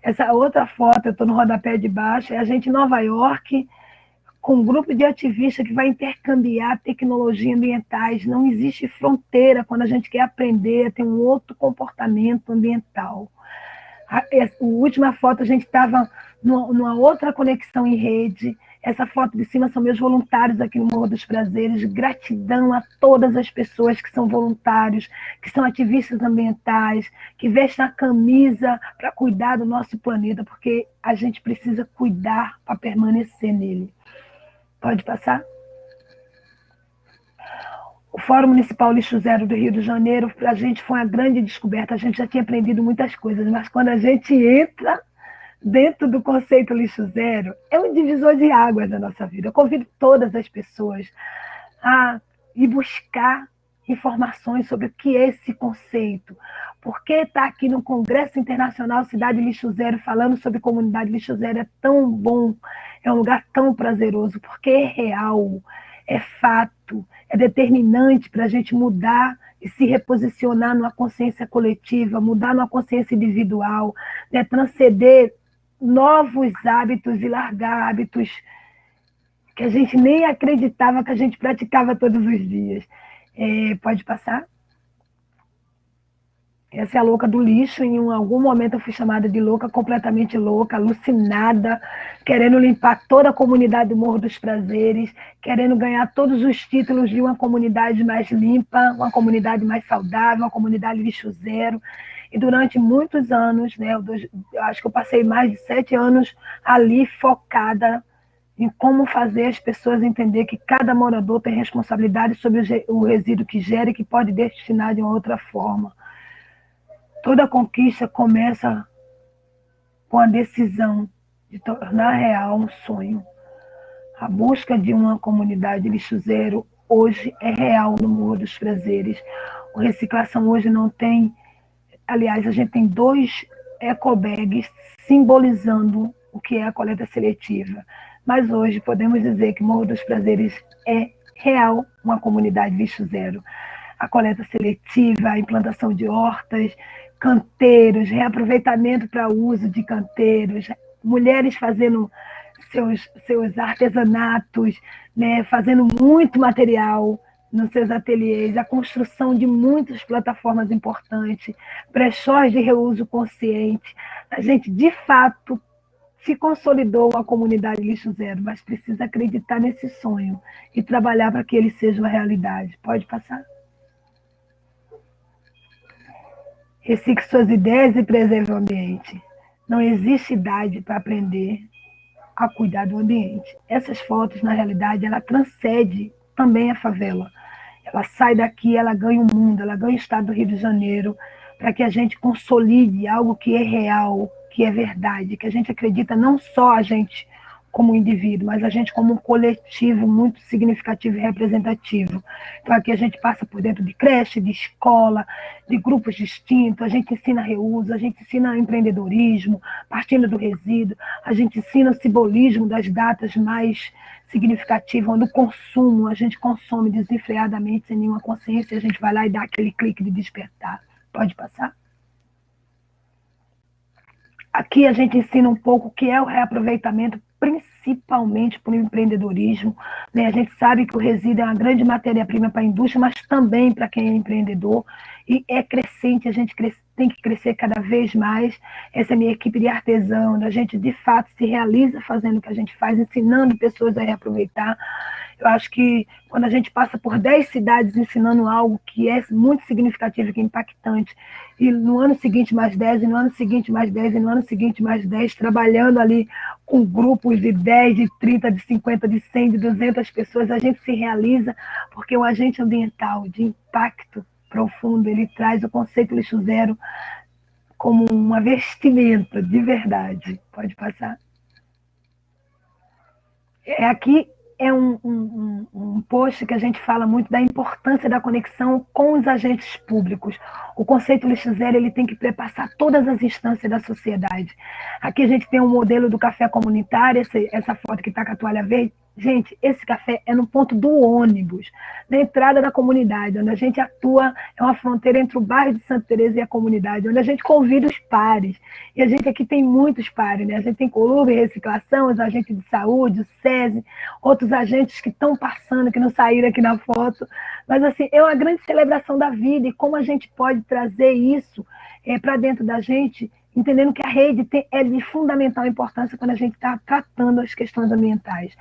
Essa outra foto, eu estou no rodapé de baixo, é a gente em Nova York, com um grupo de ativistas que vai intercambiar tecnologias ambientais. Não existe fronteira quando a gente quer aprender a ter um outro comportamento ambiental. A última foto, a gente estava numa outra conexão em rede. Essa foto de cima são meus voluntários aqui no Morro dos Prazeres. Gratidão a todas as pessoas que são voluntários, que são ativistas ambientais, que vestem a camisa para cuidar do nosso planeta, porque a gente precisa cuidar para permanecer nele. Pode passar? O Fórum Municipal Lixo Zero do Rio de Janeiro, para a gente foi uma grande descoberta. A gente já tinha aprendido muitas coisas, mas quando a gente entra dentro do conceito lixo zero, é um divisor de águas na nossa vida. Eu convido todas as pessoas a ir buscar informações sobre o que é esse conceito. Por que estar aqui no Congresso Internacional Cidade Lixo Zero, falando sobre comunidade lixo zero, é tão bom, é um lugar tão prazeroso, porque é real, é fato, é determinante para a gente mudar e se reposicionar numa consciência coletiva, mudar numa consciência individual, né? Transcender novos hábitos e largar hábitos que a gente nem acreditava que a gente praticava todos os dias. Pode passar? Essa é a louca do lixo. Em algum momento eu fui chamada de louca, completamente louca, alucinada, querendo limpar toda a comunidade do Morro dos Prazeres, querendo ganhar todos os títulos de uma comunidade mais limpa, uma comunidade mais saudável, uma comunidade lixo zero. E durante muitos anos, né, eu acho que eu passei mais de 7 anos ali focada em como fazer as pessoas entender que cada morador tem responsabilidade sobre o resíduo que gera e que pode destinar de uma outra forma. Toda conquista começa com a decisão de tornar real um sonho. A busca de uma comunidade lixo zero hoje é real no Morro dos Prazeres. A reciclação hoje não tem... Aliás, a gente tem 2 ecobags simbolizando o que é a coleta seletiva. Mas hoje podemos dizer que Morro dos Prazeres é real uma comunidade lixo zero. A coleta seletiva, a implantação de hortas, canteiros, reaproveitamento para uso de canteiros, mulheres fazendo seus artesanatos, né, fazendo muito material nos seus ateliês, a construção de muitas plataformas importantes, brechós de reuso consciente. A gente, de fato, se consolidou a comunidade lixo zero, mas precisa acreditar nesse sonho e trabalhar para que ele seja uma realidade. Pode passar? Recicle suas ideias e preserve o ambiente. Não existe idade para aprender a cuidar do ambiente. Essas fotos, na realidade, ela transcende também a favela. Ela sai daqui, ela ganha o mundo, ela ganha o estado do Rio de Janeiro, para que a gente consolide algo que é real, que é verdade, que a gente acredita não só a gente como indivíduo, mas a gente como um coletivo muito significativo e representativo. Então aqui a gente passa por dentro de creche, de escola, de grupos distintos, a gente ensina reuso, a gente ensina empreendedorismo, partindo do resíduo, a gente ensina o simbolismo das datas mais significativas, onde o consumo, a gente consome desenfreadamente, sem nenhuma consciência, a gente vai lá e dá aquele clique de despertar. Pode passar? Aqui a gente ensina um pouco o que é o reaproveitamento, principalmente para o empreendedorismo, né? A gente sabe que o resíduo é uma grande matéria-prima para a indústria, mas também para quem é empreendedor, e é crescente, a gente tem que crescer cada vez mais. Essa é a minha equipe de artesãos, a gente de fato se realiza fazendo o que a gente faz, ensinando pessoas a reaproveitar. Eu acho que quando a gente passa por 10 cidades ensinando algo que é muito significativo, que é impactante, e no ano seguinte mais 10, e no ano seguinte mais 10, e no ano seguinte mais 10, trabalhando ali com grupos de 10, de 30, de 50, de 100, de 200 pessoas, a gente se realiza, porque o agente ambiental de impacto profundo, ele traz o conceito lixo zero como uma vestimenta de verdade. Pode passar. Aqui é um post que a gente fala muito da importância da conexão com os agentes públicos. O conceito lixo zero, ele tem que perpassar todas as instâncias da sociedade. Aqui a gente tem um modelo do café comunitário, essa foto que está com a toalha verde. Gente, esse café é no ponto do ônibus, na entrada da comunidade, onde a gente atua, é uma fronteira entre o bairro de Santa Teresa e a comunidade, onde a gente convida os pares. E a gente aqui tem muitos pares, né? A gente tem Colube, Reciclação, os agentes de saúde, o SESI, outros agentes que estão passando, que não saíram aqui na foto. Mas, assim, é uma grande celebração da vida e como a gente pode trazer isso para dentro da gente, entendendo que a rede é de fundamental importância quando a gente está tratando as questões ambientais.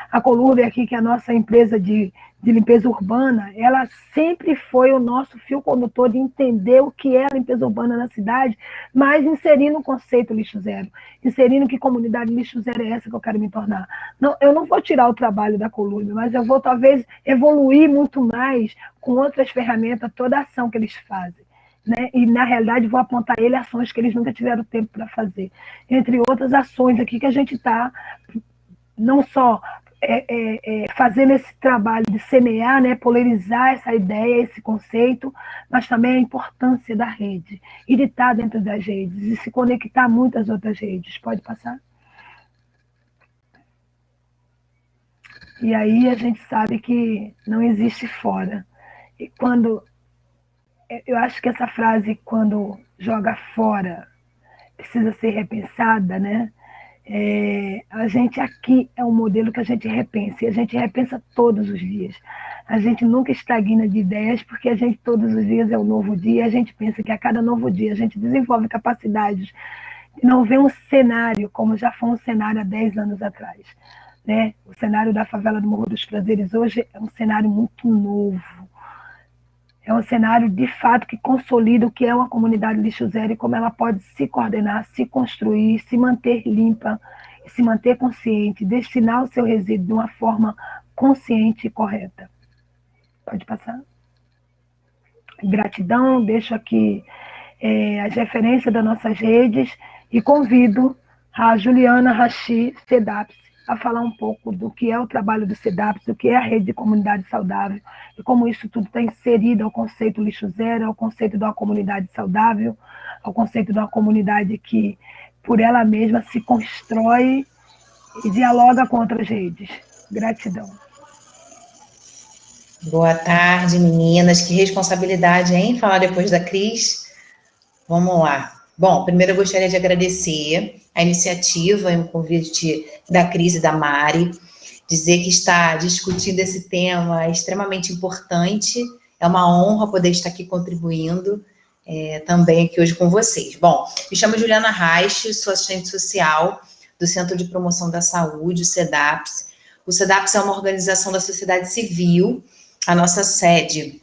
A Colube aqui, que é a nossa empresa de limpeza urbana, ela sempre foi o nosso fio condutor de entender o que é a limpeza urbana na cidade, mas inserindo o conceito lixo zero, inserindo que comunidade lixo zero é essa que eu quero me tornar. Não, eu não vou tirar o trabalho da Colube, mas eu vou talvez evoluir muito mais com outras ferramentas, toda a ação que eles fazem. Né? E, na realidade, vou apontar ele ações que eles nunca tiveram tempo para fazer. Entre outras ações aqui que a gente está, não só fazendo esse trabalho de semear, né, polarizar essa ideia, esse conceito, mas também a importância da rede, e de estar dentro das redes, e se conectar a muitas outras redes. Pode passar? E aí a gente sabe que não existe fora. E quando... Eu acho que essa frase, quando joga fora, precisa ser repensada, né? A gente aqui é um modelo que a gente repensa, e a gente repensa todos os dias. A gente nunca estagna de ideias, porque a gente todos os dias é um novo dia, a gente pensa que a cada novo dia a gente desenvolve capacidades de não ver um cenário como já foi um cenário há 10 anos atrás. Né? O cenário da favela do Morro dos Prazeres hoje é um cenário muito novo. É um cenário, de fato, que consolida o que é uma comunidade lixo zero e como ela pode se coordenar, se construir, se manter limpa, se manter consciente, destinar o seu resíduo de uma forma consciente e correta. Pode passar? Gratidão, deixo aqui as referências das nossas redes e convido a Juliana Rachi, CEDAPS, a falar um pouco do que é o trabalho do CEDAPS, do que é a rede de comunidade saudável, e como isso tudo está inserido ao conceito lixo zero, ao conceito de uma comunidade saudável, ao conceito de uma comunidade que, por ela mesma, se constrói e dialoga com outras redes. Gratidão. Boa tarde, meninas. Que responsabilidade, hein? Falar depois da Cris. Vamos lá. Bom, primeiro eu gostaria de agradecer a iniciativa e o convite da Cris e da Mari, dizer que está discutindo esse tema extremamente importante, é uma honra poder estar aqui contribuindo também aqui hoje com vocês. Bom, me chamo Juliana Reich, sou assistente social do Centro de Promoção da Saúde, o CEDAPS. O CEDAPS é uma organização da sociedade civil, a nossa sede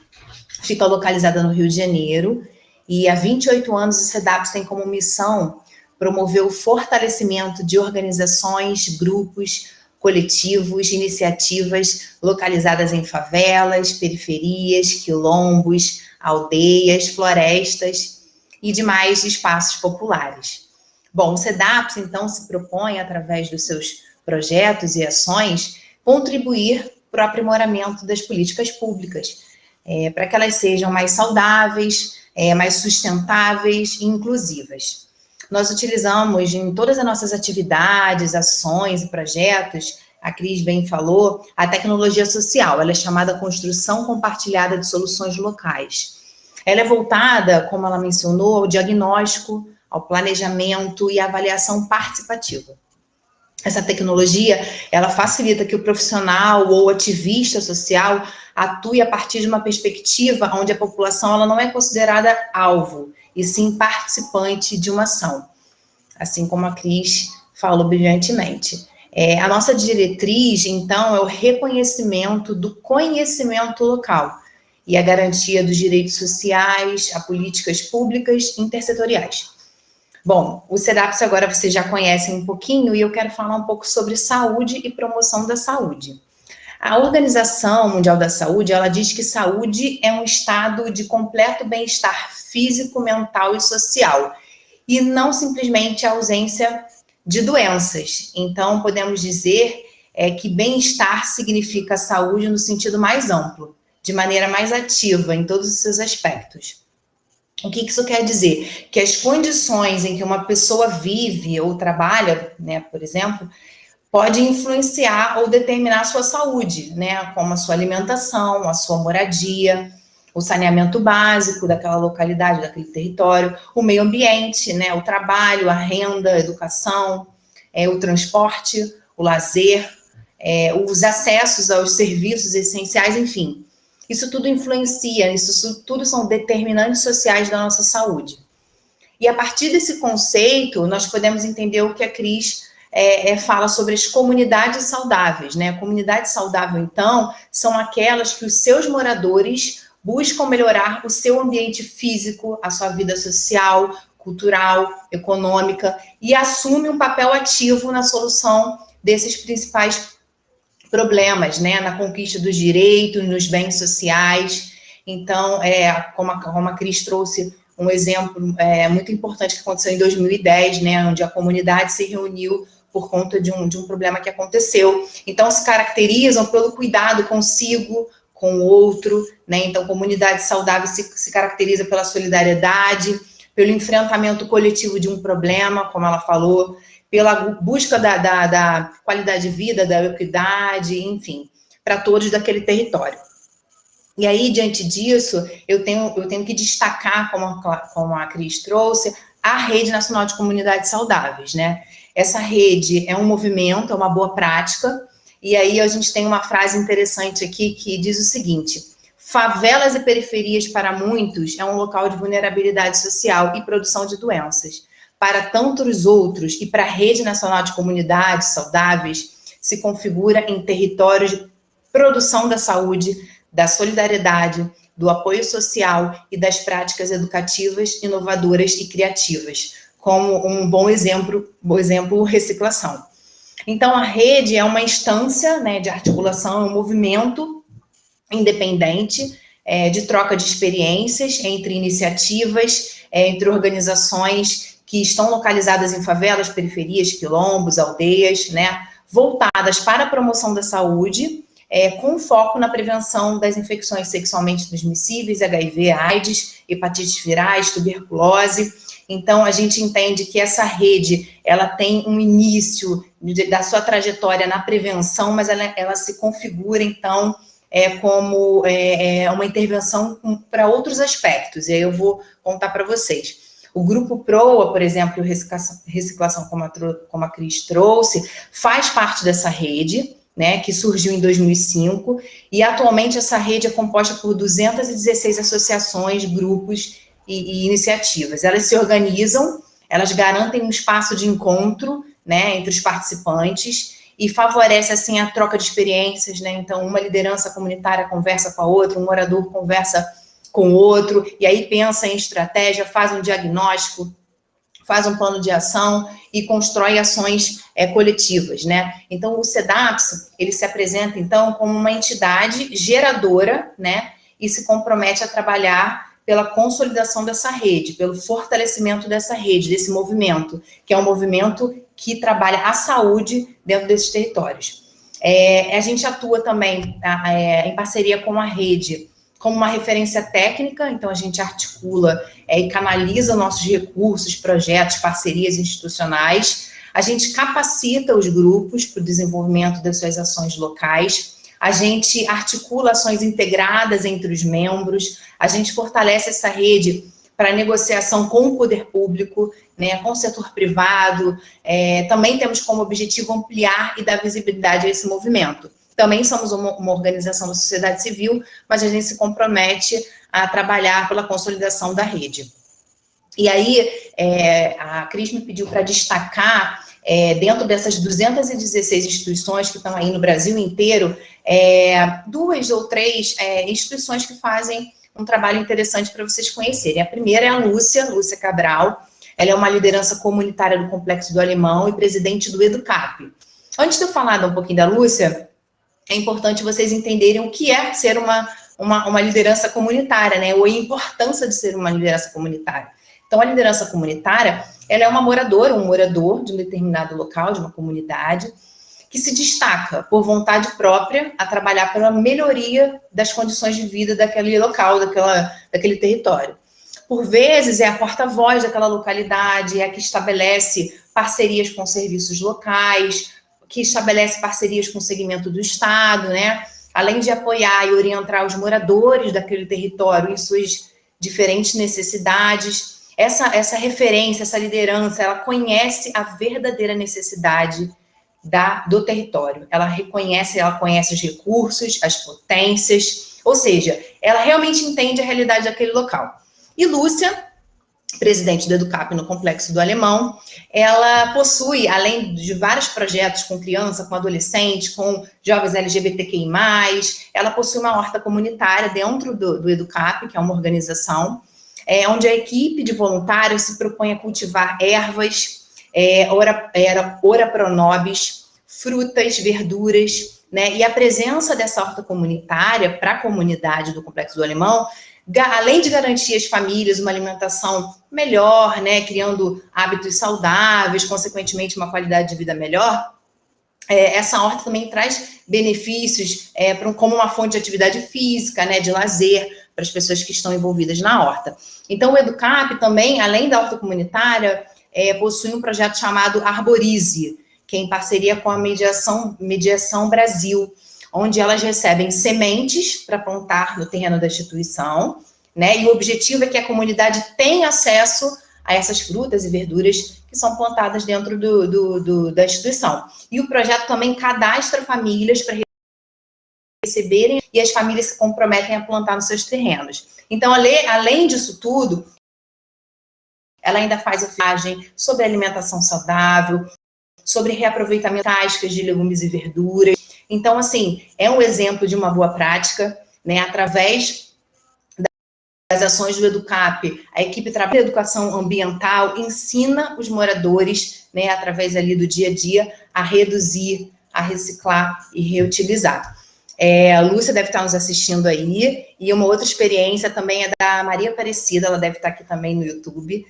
fica localizada no Rio de Janeiro, e há 28 anos o CEDAPS tem como missão promover o fortalecimento de organizações, grupos, coletivos, iniciativas localizadas em favelas, periferias, quilombos, aldeias, florestas e demais espaços populares. Bom, o CEDAPS, então, se propõe, através dos seus projetos e ações, contribuir para o aprimoramento das políticas públicas, para que elas sejam mais saudáveis, mais sustentáveis e inclusivas. Nós utilizamos em todas as nossas atividades, ações e projetos, a Cris bem falou, a tecnologia social. Ela é chamada construção compartilhada de soluções locais. Ela é voltada, como ela mencionou, ao diagnóstico, ao planejamento e à avaliação participativa. Essa tecnologia, ela facilita que o profissional ou ativista social atue a partir de uma perspectiva onde a população ela não é considerada alvo, e sim participante de uma ação, assim como a Cris falou brilhantemente. A nossa diretriz, então, é o reconhecimento do conhecimento local e a garantia dos direitos sociais, a políticas públicas intersetoriais. Bom, o CEDAPS agora vocês já conhecem um pouquinho e eu quero falar um pouco sobre saúde e promoção da saúde. A Organização Mundial da Saúde, ela diz que saúde é um estado de completo bem-estar físico, mental e social, e não simplesmente a ausência de doenças. Então, podemos dizer que bem-estar significa saúde no sentido mais amplo, de maneira mais ativa em todos os seus aspectos. O que isso quer dizer? Que as condições em que uma pessoa vive ou trabalha, né, por exemplo, pode influenciar ou determinar a sua saúde, né, como a sua alimentação, a sua moradia, o saneamento básico daquela localidade, daquele território, o meio ambiente, né, o trabalho, a renda, a educação, o transporte, o lazer, os acessos aos serviços essenciais, enfim. Isso tudo influencia, isso tudo são determinantes sociais da nossa saúde. E a partir desse conceito, nós podemos entender o que a Cris fala sobre as comunidades saudáveis, né? A comunidade saudável, então, são aquelas que os seus moradores buscam melhorar o seu ambiente físico, a sua vida social, cultural, econômica, e assumem um papel ativo na solução desses principais problemas, né, na conquista dos direitos, nos bens sociais. Então, como a Cris trouxe um exemplo muito importante que aconteceu em 2010, né, onde a comunidade se reuniu por conta de um problema que aconteceu. Então, se caracterizam pelo cuidado consigo, com o outro, né, então, comunidade saudável se caracteriza pela solidariedade, pelo enfrentamento coletivo de um problema, como ela falou, pela busca da qualidade de vida, da equidade, enfim, para todos daquele território. E aí, diante disso, eu tenho que destacar, como a Cris trouxe, a Rede Nacional de Comunidades Saudáveis, né? Essa rede é um movimento, é uma boa prática, e aí a gente tem uma frase interessante aqui que diz o seguinte: favelas e periferias para muitos é um local de vulnerabilidade social e produção de doenças. Para tantos outros e para a Rede Nacional de Comunidades Saudáveis, se configura em territórios de produção da saúde, da solidariedade, do apoio social e das práticas educativas, inovadoras e criativas, como um bom exemplo, reciclação. Então, a rede é uma instância, né, de articulação, é um movimento independente, de troca de experiências entre iniciativas, entre organizações que estão localizadas em favelas, periferias, quilombos, aldeias, né, voltadas para a promoção da saúde, com foco na prevenção das infecções sexualmente transmissíveis, HIV, AIDS, hepatites virais, tuberculose. Então, a gente entende que essa rede, ela tem um início da sua trajetória na prevenção, mas ela se configura, então, como uma intervenção para outros aspectos. E aí eu vou contar para vocês. O Grupo PROA, por exemplo, Reciclação, como a Cris trouxe, faz parte dessa rede, né, que surgiu em 2005, e atualmente essa rede é composta por 216 associações, grupos e iniciativas. Elas se organizam, elas garantem um espaço de encontro, né, entre os participantes, e favorece, assim, a troca de experiências, né, então uma liderança comunitária conversa com a outra, um morador conversa com o outro, e aí pensa em estratégia, faz um diagnóstico, faz um plano de ação e constrói ações coletivas, né? Então, o CEDAPS, ele se apresenta, então, como uma entidade geradora, né? E se compromete a trabalhar pela consolidação dessa rede, pelo fortalecimento dessa rede, desse movimento, que é um movimento que trabalha a saúde dentro desses territórios. A gente atua também em parceria com a rede, como uma referência técnica, então a gente articula e canaliza nossos recursos, projetos, parcerias institucionais, a gente capacita os grupos para o desenvolvimento das suas ações locais, a gente articula ações integradas entre os membros, a gente fortalece essa rede para negociação com o poder público, né, com o setor privado. Também temos como objetivo ampliar e dar visibilidade a esse movimento. Também somos uma organização da sociedade civil, mas a gente se compromete a trabalhar pela consolidação da rede. E aí, a Cris me pediu para destacar, dentro dessas 216 instituições que estão aí no Brasil inteiro, 2 ou 3 instituições que fazem um trabalho interessante para vocês conhecerem. A primeira é a Lúcia Cabral. Ela é uma liderança comunitária do Complexo do Alemão e presidente do EduCap. Antes de eu falar um pouquinho da Lúcia, é importante vocês entenderem o que é ser uma liderança comunitária, né? Ou a importância de ser uma liderança comunitária. Então, a liderança comunitária, ela é uma moradora, um morador de um determinado local, de uma comunidade, que se destaca por vontade própria a trabalhar pela melhoria das condições de vida daquele local, daquele território. Por vezes, é a porta-voz daquela localidade, é a que estabelece parcerias com serviços locais, que estabelece parcerias com o segmento do Estado, né? Além de apoiar e orientar os moradores daquele território em suas diferentes necessidades. Essa referência, essa liderança, ela conhece a verdadeira necessidade do território. Ela conhece os recursos, as potências, ou seja, ela realmente entende a realidade daquele local. E Lúcia, presidente do EduCap no Complexo do Alemão, ela possui, além de vários projetos com criança, com adolescente, com jovens LGBTQI+, ela possui uma horta comunitária dentro do EduCap, que é uma organização, onde a equipe de voluntários se propõe a cultivar ervas, ora pronobis, frutas, verduras, né? E a presença dessa horta comunitária para a comunidade do Complexo do Alemão, além de garantir às famílias uma alimentação melhor, né, criando hábitos saudáveis, consequentemente uma qualidade de vida melhor, essa horta também traz benefícios como uma fonte de atividade física, né, de lazer para as pessoas que estão envolvidas na horta. Então, o EduCap também, além da horta comunitária, possui um projeto chamado Arborize, que é em parceria com a Mediação Brasil, onde elas recebem sementes para plantar no terreno da instituição, né? E o objetivo é que a comunidade tenha acesso a essas frutas e verduras que são plantadas dentro da instituição. E o projeto também cadastra famílias para receberem e as famílias se comprometem a plantar nos seus terrenos. Então, além disso tudo, ela ainda faz oficina sobre alimentação saudável, sobre reaproveitamento de cascas de legumes e verduras. Então, assim, é um exemplo de uma boa prática, né? Através das ações do EduCap, a equipe trabalha em educação ambiental, ensina os moradores, né, através ali do dia a dia, a reduzir, a reciclar e reutilizar. A Lúcia deve estar nos assistindo aí, e uma outra experiência também é da Maria Aparecida, ela deve estar aqui também no YouTube.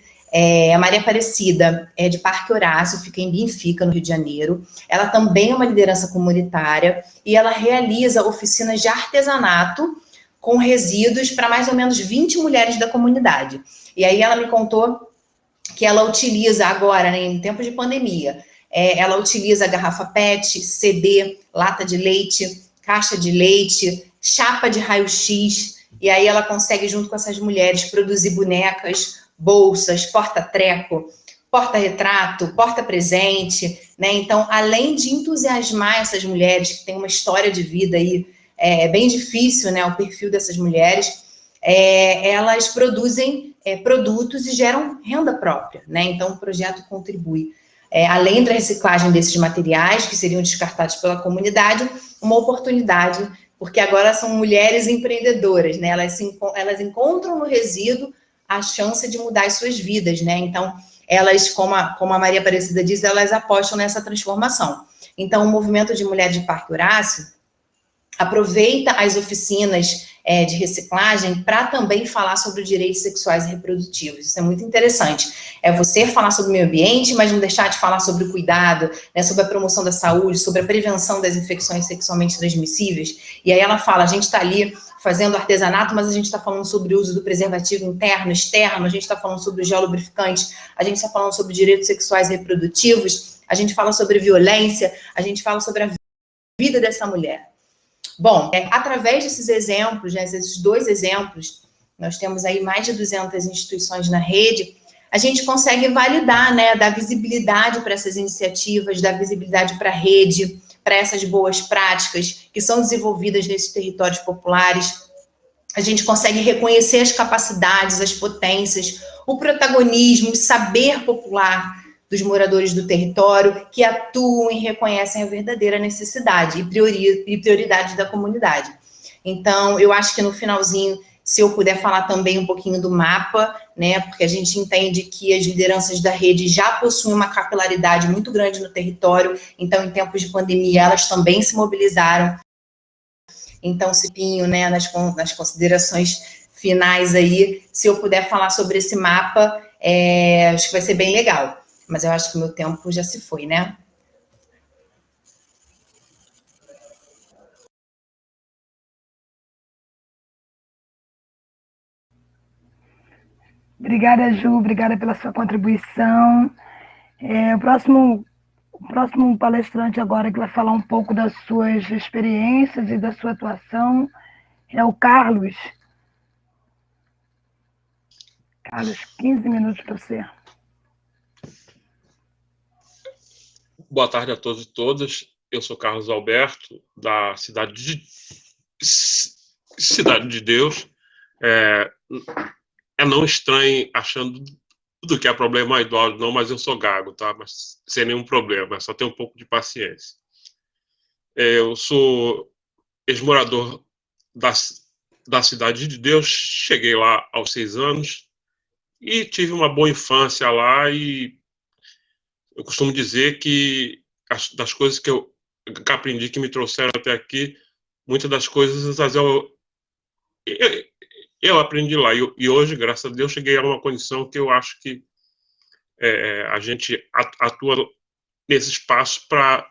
A Maria Aparecida é de Parque Horácio, fica em Benfica, no Rio de Janeiro. Ela também é uma liderança comunitária e ela realiza oficinas de artesanato com resíduos para mais ou menos 20 mulheres da comunidade. E aí ela me contou que ela utiliza agora, né, em tempos de pandemia, ela utiliza garrafa PET, CD, lata de leite, caixa de leite, chapa de raio-x, e aí ela consegue, junto com essas mulheres, produzir bonecas, bolsas, porta-treco, porta-retrato, porta-presente, né? Então, além de entusiasmar essas mulheres que têm uma história de vida aí, bem difícil, né, o perfil dessas mulheres, elas produzem produtos e geram renda própria, né? Então, o projeto contribui. Além da reciclagem desses materiais, que seriam descartados pela comunidade, uma oportunidade, porque agora são mulheres empreendedoras, né? Elas encontram no resíduo a chance de mudar as suas vidas, né? Então, elas, como a Maria Aparecida diz, elas apostam nessa transformação. Então, o movimento de Mulheres de Parque Horácio aproveita as oficinas de reciclagem para também falar sobre os direitos sexuais e reprodutivos. Isso é muito interessante. É você falar sobre o meio ambiente, mas não deixar de falar sobre o cuidado, né, sobre a promoção da saúde, sobre a prevenção das infecções sexualmente transmissíveis. E aí ela fala, a gente está ali fazendo artesanato, mas a gente está falando sobre o uso do preservativo interno, externo, a gente está falando sobre o gel lubrificante, a gente está falando sobre direitos sexuais e reprodutivos, a gente fala sobre violência, a gente fala sobre a vida dessa mulher. Bom, através desses exemplos, né, esses 2 exemplos, nós temos aí mais de 200 instituições na rede, a gente consegue validar, né, dar visibilidade para essas iniciativas, dar visibilidade para a rede, para essas boas práticas que são desenvolvidas nesses territórios populares. A gente consegue reconhecer as capacidades, as potências, o protagonismo, o saber popular dos moradores do território que atuam e reconhecem a verdadeira necessidade e prioridade da comunidade. Então, eu acho que no finalzinho, se eu puder falar também um pouquinho do mapa, né, porque a gente entende que as lideranças da rede já possuem uma capilaridade muito grande no território, então, em tempos de pandemia, elas também se mobilizaram. Então, Cipinho, né, nas considerações finais aí, se eu puder falar sobre esse mapa, acho que vai ser bem legal. Mas eu acho que o meu tempo já se foi, né? Obrigada, Ju, obrigada pela sua contribuição. O próximo palestrante agora que vai falar um pouco das suas experiências e da sua atuação é o Carlos. Carlos, 15 minutos para você. Boa tarde a todos e todas. Eu sou Carlos Alberto, da Cidade de Deus. Não estranhe achando do que é problema do áudio, não, mas eu sou gago, tá? Mas sem nenhum problema, só tenho um pouco de paciência. Eu sou ex-morador da Cidade de Deus, cheguei lá aos 6 anos e tive uma boa infância lá, e eu costumo dizer que das coisas que eu aprendi, que me trouxeram até aqui, muitas das coisas eu aprendi lá. E hoje, graças a Deus, cheguei a uma condição que eu acho que a gente atua nesse espaço para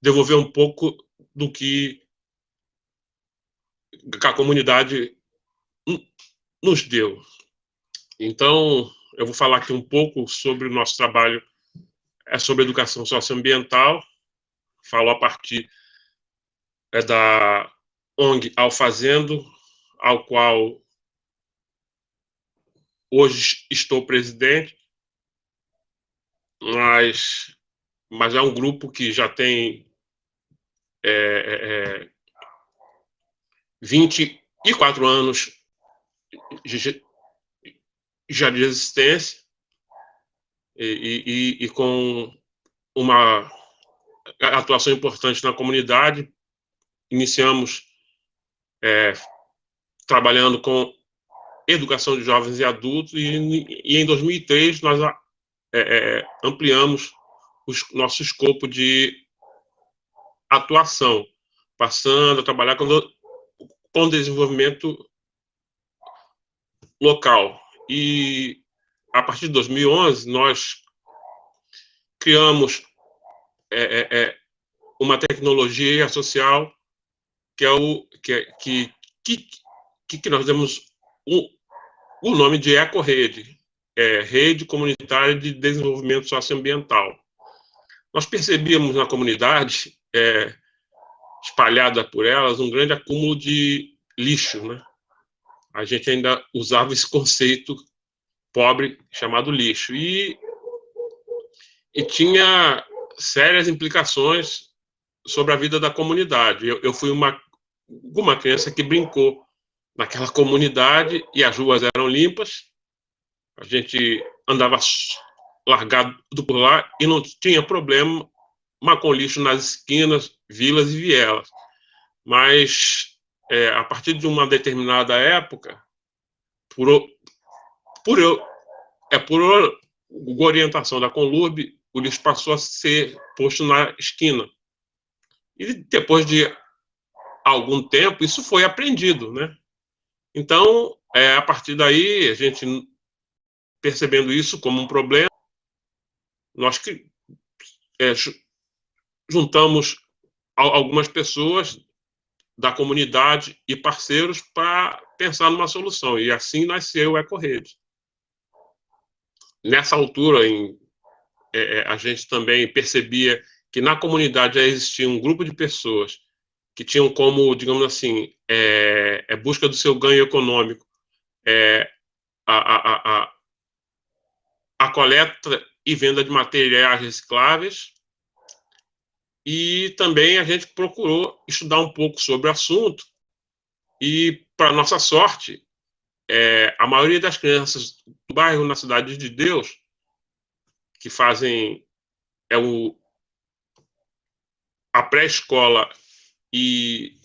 devolver um pouco do que a comunidade nos deu. Então, eu vou falar aqui um pouco sobre o nosso trabalho, sobre educação socioambiental. Falo a partir da ONG Alfazendo, ao qual hoje estou presidente, mas é um grupo que já tem 24 anos já de existência, e com uma atuação importante na comunidade. Iniciamos trabalhando com educação de jovens e adultos, e em 2003 nós ampliamos o nosso escopo de atuação, passando a trabalhar com desenvolvimento local. E a partir de 2011 nós criamos uma tecnologia social que nós demos o nome de Ecorrede, Rede Comunitária de Desenvolvimento Socioambiental. Nós percebíamos na comunidade, espalhada por elas, um grande acúmulo de lixo, né? A gente ainda usava esse conceito pobre chamado lixo, e tinha sérias implicações sobre a vida da comunidade. Eu fui uma criança que brincou naquela comunidade, e as ruas eram limpas, a gente andava largado por lá e não tinha problema com lixo nas esquinas, vilas e vielas. Mas, a partir de uma determinada época, por orientação da Conlurb, o lixo passou a ser posto na esquina. E depois de algum tempo, isso foi apreendido, né? Então, a partir daí, a gente, percebendo isso como um problema, nós juntamos algumas pessoas da comunidade e parceiros para pensar numa solução, e assim nasceu o Ecorrede. Nessa altura, a gente também percebia que na comunidade já existia um grupo de pessoas que tinham como, digamos assim, busca do seu ganho econômico, a coleta e venda de materiais recicláveis, e também a gente procurou estudar um pouco sobre o assunto, e, para nossa sorte, a maioria das crianças do bairro na Cidade de Deus, que fazem a pré-escola e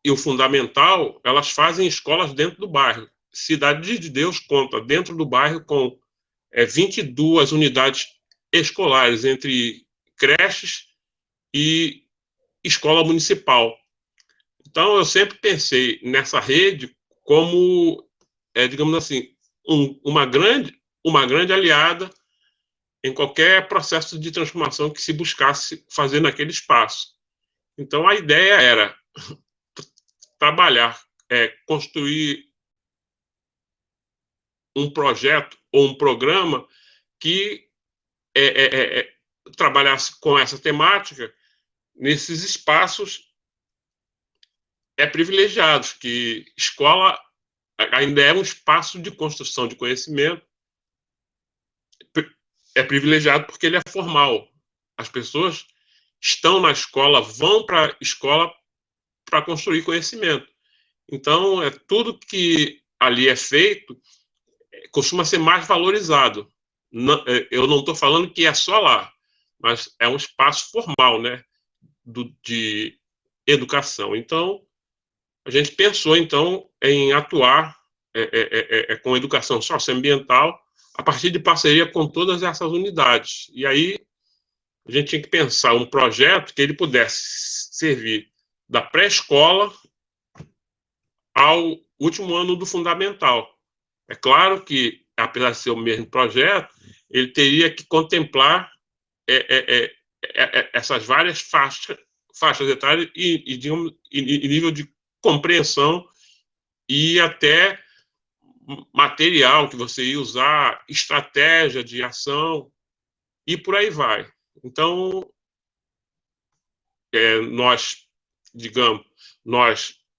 o fundamental, elas fazem escolas dentro do bairro. Cidade de Deus conta dentro do bairro com 22 unidades escolares, entre creches e escola municipal. Então, eu sempre pensei nessa rede como, digamos assim, uma grande aliada em qualquer processo de transformação que se buscasse fazer naquele espaço. Então, a ideia era trabalhar, construir um projeto ou um programa que trabalhasse com essa temática nesses espaços privilegiados, que escola ainda é um espaço de construção de conhecimento, privilegiado porque ele é formal. As pessoas estão na escola, vão para a escola para construir conhecimento. Então, tudo que ali é feito costuma ser mais valorizado. Eu não estou falando que é só lá, mas é um espaço formal, né, de educação. Então, a gente pensou, então, em atuar com educação socioambiental a partir de parceria com todas essas unidades. E aí, a gente tinha que pensar um projeto que ele pudesse servir da pré-escola ao último ano do fundamental. É claro que, apesar de ser o mesmo projeto, ele teria que contemplar essas várias faixas etárias e nível de compreensão e até material que você ia usar, estratégia de ação e por aí vai. Então, nós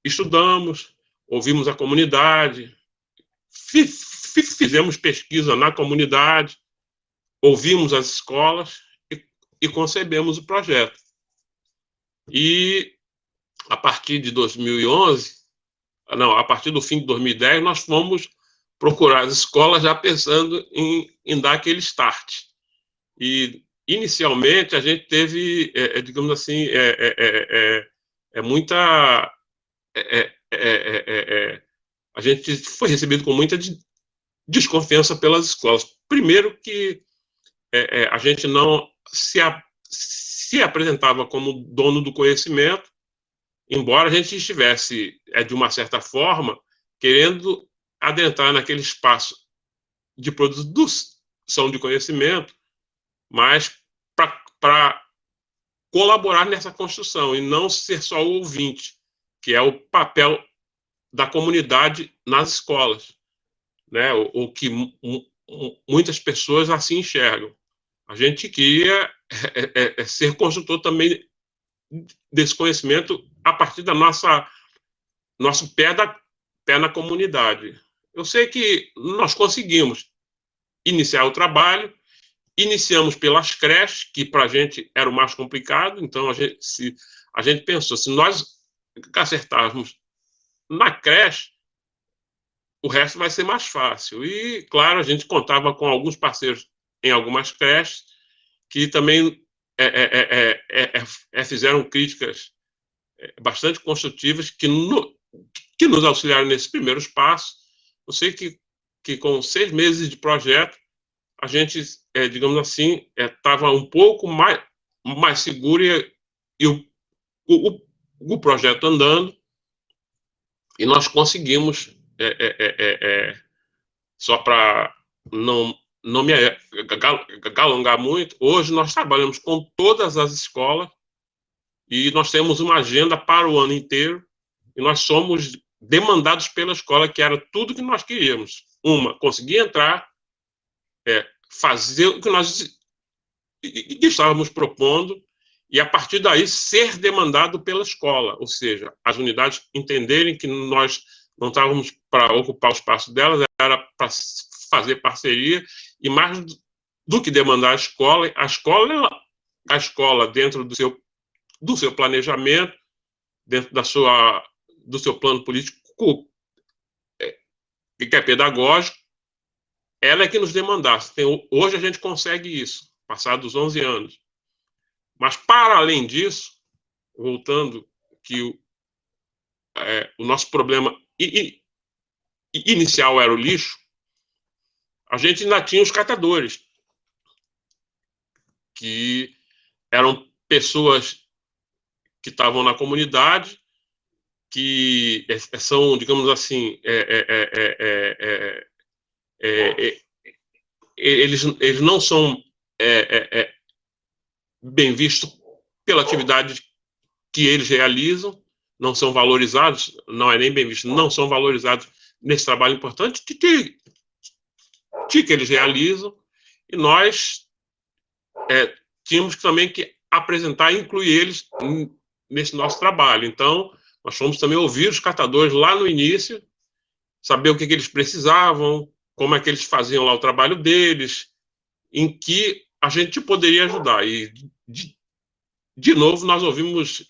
estudamos, ouvimos a comunidade, fizemos pesquisa na comunidade, ouvimos as escolas e concebemos o projeto. E a partir de 2011, a partir do fim de 2010, nós fomos procurar as escolas já pensando em dar aquele start. E, inicialmente, a gente teve, digamos assim, muita... a gente foi recebido com muita desconfiança pelas escolas. Primeiro que a gente não se apresentava como dono do conhecimento, embora a gente estivesse, de uma certa forma, querendo adentrar naquele espaço de produção de conhecimento, mas para colaborar nessa construção e não ser só o ouvinte, que é o papel da comunidade nas escolas, né? O que muitas pessoas assim enxergam. A gente queria ser construtor também desse conhecimento a partir da nosso pé na comunidade. Eu sei que nós conseguimos iniciar o trabalho, iniciamos pelas creches, que para a gente era o mais complicado, então a gente pensou, se nós acertarmos na creche, o resto vai ser mais fácil. E, claro, a gente contava com alguns parceiros em algumas creches que também fizeram críticas bastante construtivas que nos auxiliaram nesse primeiro espaço. Eu sei que com 6 meses de projeto, a gente, digamos assim, estava um pouco mais seguro e o projeto andando, e nós conseguimos, só para não me alongar muito, hoje nós trabalhamos com todas as escolas e nós temos uma agenda para o ano inteiro e nós somos demandados pela escola, que era tudo que nós queríamos. Conseguir entrar, fazer o que nós estávamos propondo e, a partir daí, ser demandado pela escola, ou seja, as unidades entenderem que nós não estávamos para ocupar o espaço delas, era para fazer parceria, e mais do que demandar a escola dentro do seu planejamento, dentro do seu plano político, que é pedagógico, ela é que nos demandasse. Hoje a gente consegue isso, passados 11 anos. Mas, para além disso, voltando, que o nosso problema inicial era o lixo, a gente ainda tinha os catadores, que eram pessoas que estavam na comunidade, que são, digamos assim, eles não são bem vistos pela atividade que eles realizam, não são valorizados, não é nem bem visto, não são valorizados nesse trabalho importante que eles realizam, e nós tínhamos também que apresentar e incluir eles nesse nosso trabalho. Então, nós fomos também ouvir os catadores lá no início, saber o que eles precisavam, como é que eles faziam lá o trabalho deles, em que a gente poderia ajudar. E, de novo, nós ouvimos,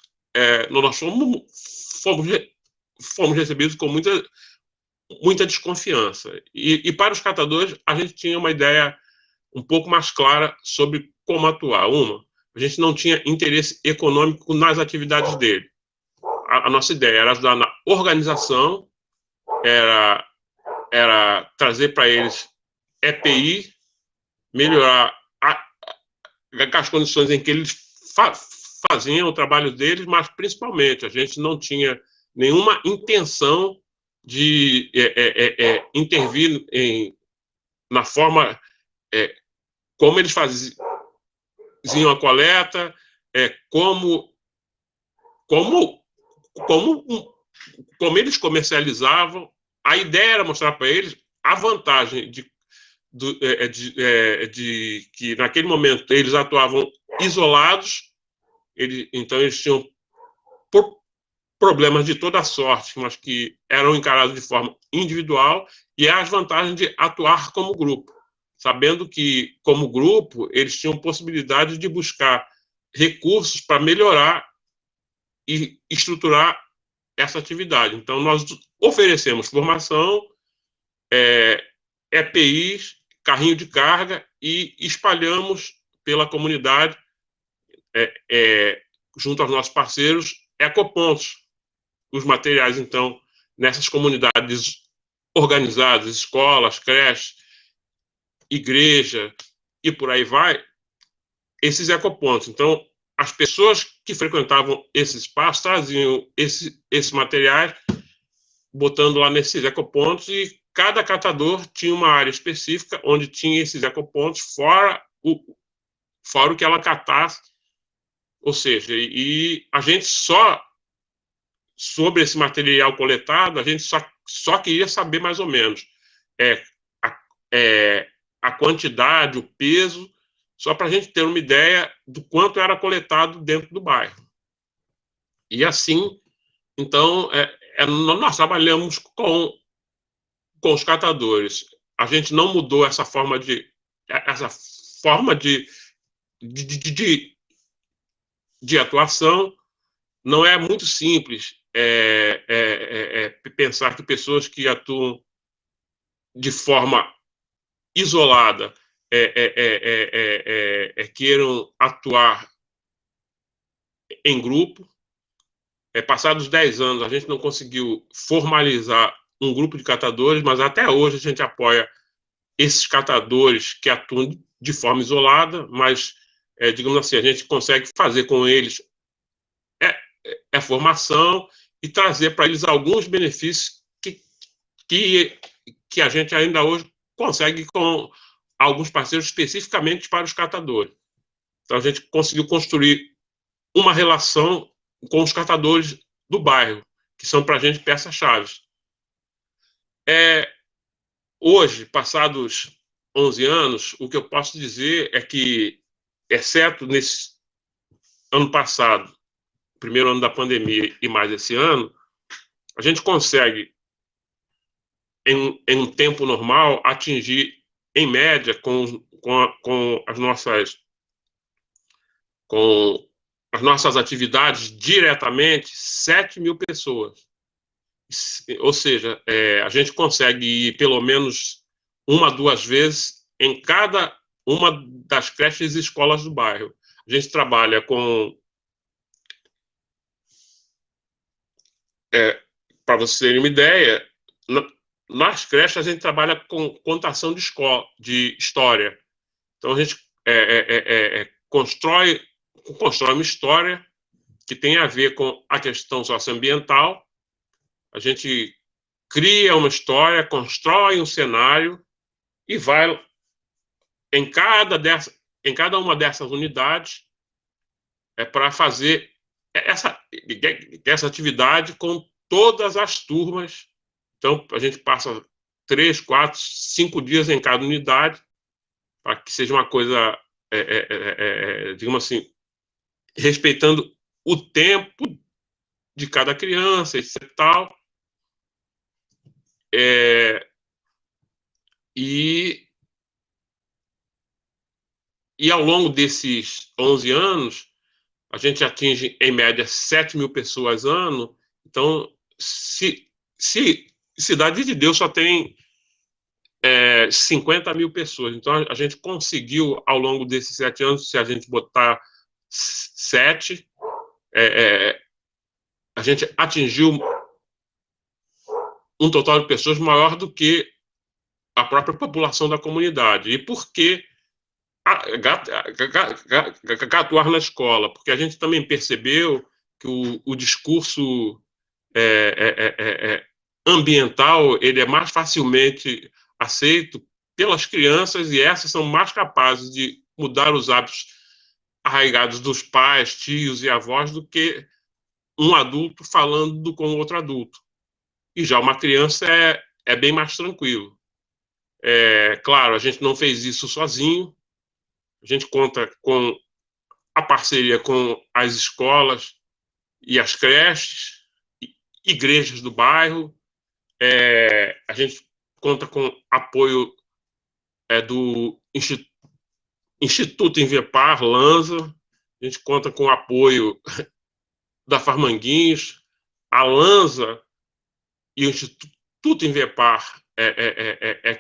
nós fomos recebidos com muita desconfiança. E para os catadores, a gente tinha uma ideia um pouco mais clara sobre como atuar. A gente não tinha interesse econômico nas atividades dele. A nossa ideia era ajudar na organização, era trazer para eles EPI, melhorar as condições em que eles faziam o trabalho deles, mas, principalmente, a gente não tinha nenhuma intenção de intervir na forma como eles faziam a coleta, como eles comercializavam. A ideia era mostrar para eles a vantagem de que, naquele momento, eles atuavam isolados, então eles tinham problemas de toda sorte, mas que eram encarados de forma individual, e as vantagens de atuar como grupo, sabendo que, como grupo, eles tinham possibilidade de buscar recursos para melhorar e estruturar essa atividade. Então, nós oferecemos formação, EPIs, carrinho de carga, e espalhamos pela comunidade, junto aos nossos parceiros, ecopontos. Os materiais, então, nessas comunidades organizadas, escolas, creches, igreja, e por aí vai, esses ecopontos. Então, as pessoas que frequentavam esse espaço traziam esses materiais, botando lá nesses ecopontos, e cada catador tinha uma área específica onde tinha esses ecopontos, fora o que ela catasse. Ou seja, e a gente sobre esse material coletado, a gente só queria saber mais ou menos a quantidade, o peso, só para a gente ter uma ideia do quanto era coletado dentro do bairro. E assim, então, nós trabalhamos com os catadores. A gente não mudou essa forma de atuação. Não é muito simples pensar que pessoas que atuam de forma isolada queiram atuar em grupo. Passados 10 anos, a gente não conseguiu formalizar um grupo de catadores, mas até hoje a gente apoia esses catadores que atuam de forma isolada, mas, digamos assim, a gente consegue fazer com eles formação e trazer para eles alguns benefícios que a gente ainda hoje consegue com alguns parceiros especificamente para os catadores. Então, a gente conseguiu construir uma relação com os catadores do bairro, que são para a gente peças-chave. Hoje, passados 11 anos, o que eu posso dizer é que, exceto nesse ano passado, primeiro ano da pandemia e mais esse ano, a gente consegue em um tempo normal, atingir, em média, com as nossas atividades diretamente, 7.000 pessoas. Ou seja, a gente consegue ir pelo menos 1, 2 vezes em cada uma das creches e escolas do bairro. A gente trabalha com... para vocês terem uma ideia, nas creches a gente trabalha com contação de história. Então a gente constrói uma história que tem a ver com a questão socioambiental. A gente cria uma história, constrói um cenário e vai em cada uma dessas unidades para fazer essa atividade com todas as turmas. Então, a gente passa 3, 4, 5 dias em cada unidade, para que seja uma coisa, digamos assim, respeitando o tempo de cada criança, etc. Tal. E ao longo desses 11 anos, a gente atinge, em média, 7.000 pessoas ano. Então, se Cidade de Deus só tem 50.000 pessoas. Então, a gente conseguiu, ao longo desses 7 anos, se a gente botar 7, a gente atingiu um total de pessoas maior do que a própria população da comunidade. E por que atuar na escola? Porque a gente também percebeu que o discurso ambiental ele é mais facilmente aceito pelas crianças, e essas são mais capazes de mudar os hábitos arraigados dos pais, tios e avós do que um adulto falando com outro adulto. E já uma criança é bem mais tranquilo. Claro, a gente não fez isso sozinho. A gente conta com a parceria com as escolas e as creches, igrejas do bairro. A gente conta com apoio do Instituto Invepar, Lanza. A gente conta com apoio da Farmanguinhos. A Lanza e o Instituto Invepar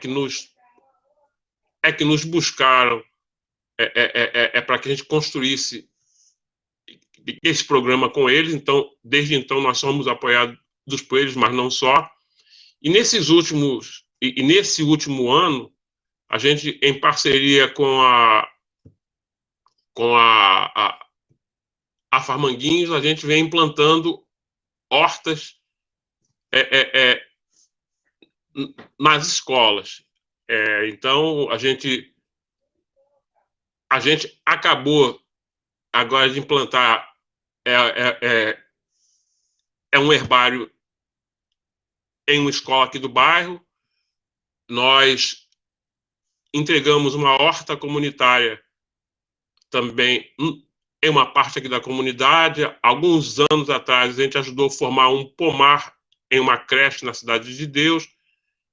que nos buscaram para que a gente construísse esse programa com eles. Então, desde então, nós somos apoiados por eles, mas não só. E nesse último ano, a gente, em parceria com a Farmanguinhos, a gente vem implantando hortas nas escolas. Então, a gente acabou agora de implantar um herbário em uma escola aqui do bairro. Nós entregamos uma horta comunitária também em uma parte aqui da comunidade. Alguns anos atrás, a gente ajudou a formar um pomar em uma creche na Cidade de Deus.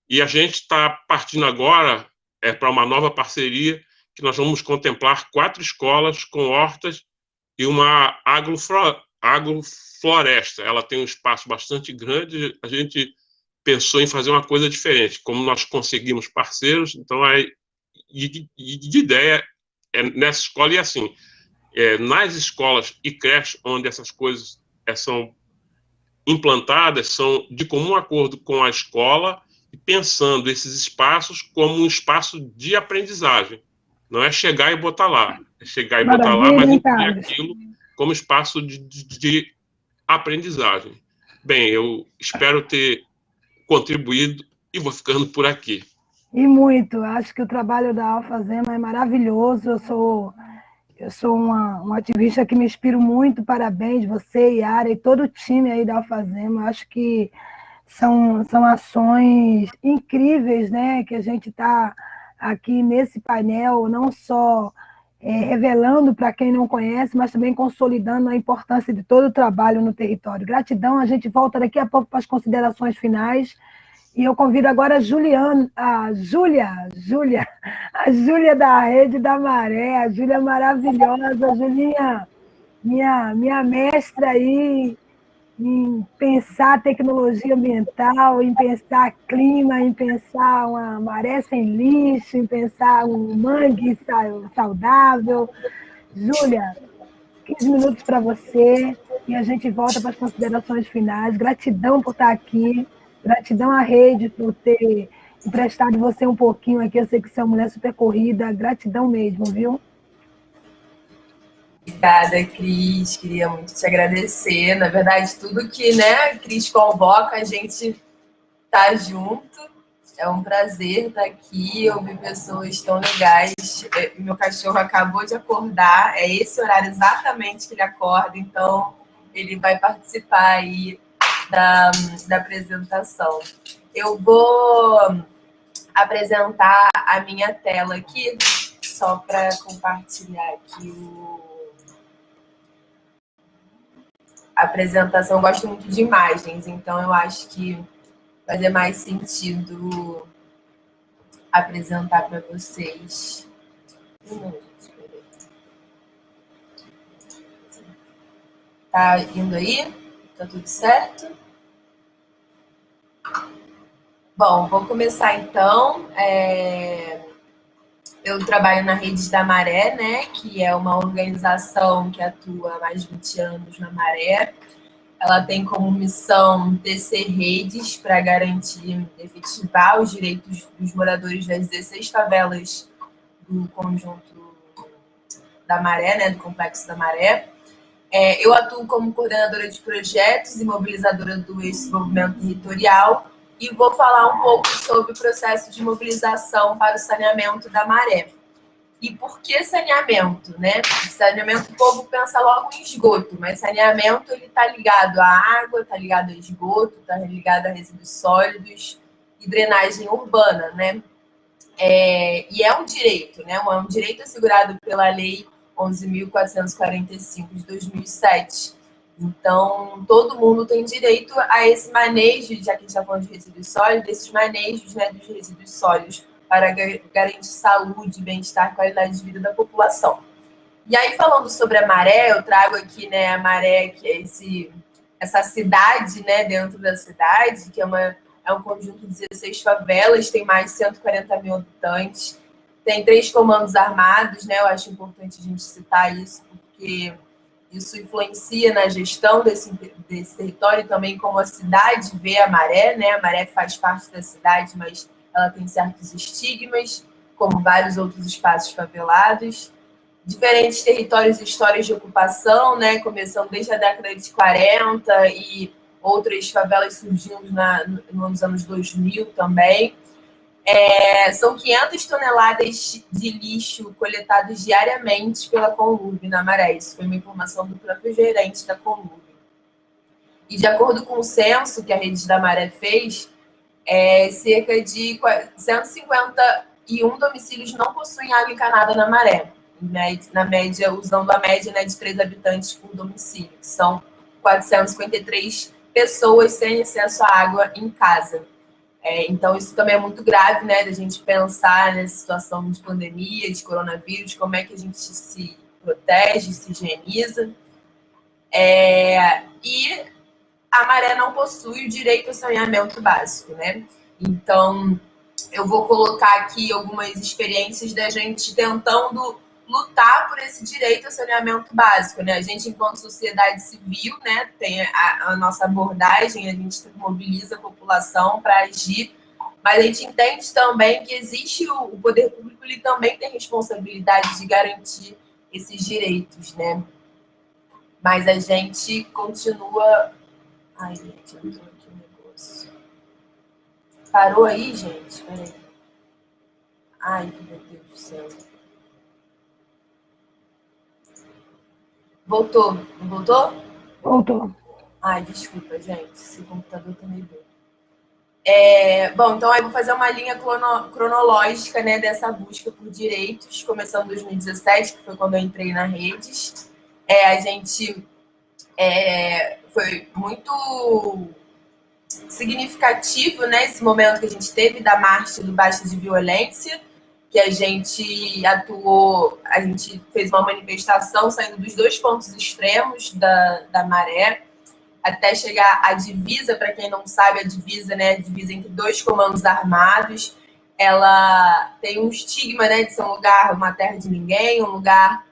E a gente está partindo agora para uma nova parceria, que nós vamos contemplar 4 escolas com hortas e uma agrofloresta. Ela tem um espaço bastante grande. A gente pensou em fazer uma coisa diferente. Como nós conseguimos parceiros, então de ideia nessa escola. E assim, nas escolas e creches onde essas coisas são implantadas, são de comum acordo com a escola, e pensando esses espaços como um espaço de aprendizagem. Não é chegar e botar lá. É chegar e botar lá, mas entender aquilo como espaço de aprendizagem. Bem, eu espero ter contribuído e vou ficando por aqui. E muito. Acho que o trabalho da Alfazema é maravilhoso. Eu sou uma ativista que me inspiro muito. Parabéns, você, Yara, e todo o time aí da Alfazema. Acho que são ações incríveis, né? Que a gente está aqui nesse painel, não só revelando para quem não conhece, mas também consolidando a importância de todo o trabalho no território. Gratidão, a gente volta daqui a pouco para as considerações finais E eu convido agora a Júlia da Rede da Maré, a Júlia maravilhosa, Julinha, minha mestra aí em pensar tecnologia ambiental, em pensar clima, em pensar uma maré sem lixo, em pensar um mangue saudável. Júlia, 15 minutos para você e a gente volta para as considerações finais. Gratidão por estar aqui, gratidão à rede por ter emprestado você um pouquinho aqui. Eu sei que você é uma mulher super corrida, gratidão mesmo, viu? Obrigada, Cris. Queria muito te agradecer. Na verdade, tudo que, né, a Cris convoca, a gente tá junto. É um prazer estar aqui, ouvir pessoas tão legais. Meu cachorro acabou de acordar, é esse horário exatamente que ele acorda, então ele vai participar aí da apresentação. Eu vou apresentar a minha tela aqui, só para compartilhar aqui a apresentação. Eu gosto muito de imagens, então eu acho que vai fazer mais sentido apresentar para vocês. Tá indo aí? Tá tudo certo? Bom, vou começar então. Eu trabalho na Rede da Maré, né, que é uma organização que atua há mais de 20 anos na Maré. Ela tem como missão tecer redes para garantir, efetivar os direitos dos moradores das 16 favelas do conjunto da Maré, né, do Complexo da Maré. Eu atuo como coordenadora de projetos e mobilizadora do desenvolvimento territorial e vou falar um pouco sobre o processo de mobilização para o saneamento da Maré. E por que saneamento, né? Saneamento, o povo pensa logo em esgoto, mas saneamento ele está ligado à água, está ligado a esgoto, está ligado a resíduos sólidos e drenagem urbana, né? E é um direito, né? É um direito assegurado pela Lei 11.445 de 2007. Então, todo mundo tem direito a esse manejo, já que a gente está falando de resíduos sólidos, desses manejos, né, dos resíduos sólidos, para garantir saúde, bem-estar, qualidade de vida da população. E aí, falando sobre a Maré, eu trago aqui, né, a Maré, que é essa cidade, né, dentro da cidade, que é um conjunto de 16 favelas, tem mais de 140 mil habitantes, tem 3 comandos armados, né, eu acho importante a gente citar isso, porque isso influencia na gestão desse território e também como a cidade vê a Maré, né, a Maré faz parte da cidade, mas ela tem certos estigmas, como vários outros espaços favelados. Diferentes territórios e histórias de ocupação, né? Começando desde a década de 40 e outras favelas surgindo nos anos 2000 também. São 500 toneladas de lixo coletados diariamente pela Conlurb na Maré. Isso foi uma informação do próprio gerente da Conlurb. E de acordo com o censo que a Rede da Maré fez, cerca de 151 domicílios não possuem água encanada na Maré, na média, usando a média, né, de 3 habitantes por domicílio, que são 453 pessoas sem acesso à água em casa. Então, isso também é muito grave, né, da gente pensar nessa situação de pandemia, de coronavírus, como é que a gente se protege, se higieniza. E a Maré não possui o direito ao saneamento básico, né? Então, eu vou colocar aqui algumas experiências da gente tentando lutar por esse direito ao saneamento básico, né? A gente, enquanto sociedade civil, né, tem a nossa abordagem, a gente mobiliza a população para agir, mas a gente entende também que existe o poder público, ele também tem responsabilidade de garantir esses direitos, né? Mas a gente continua... Ai, gente, entrou aqui o negócio. Parou aí, gente? Peraí. Ai, meu Deus do céu. Voltou? Não voltou? Voltou. Ai, desculpa, gente. Esse computador tá meio doido. Bom, então aí vou fazer uma linha cronológica, né, dessa busca por direitos, começando em 2017, que foi quando eu entrei na Redes. A gente foi muito significativo, né, esse momento que a gente teve da marcha do Basta de Violência, que a gente atuou, a gente fez uma manifestação saindo dos dois pontos extremos da Maré, até chegar à divisa. Para quem não sabe, a divisa, né, a divisa entre dois comandos armados, ela tem um estigma, né, de ser um lugar, uma terra de ninguém, um lugar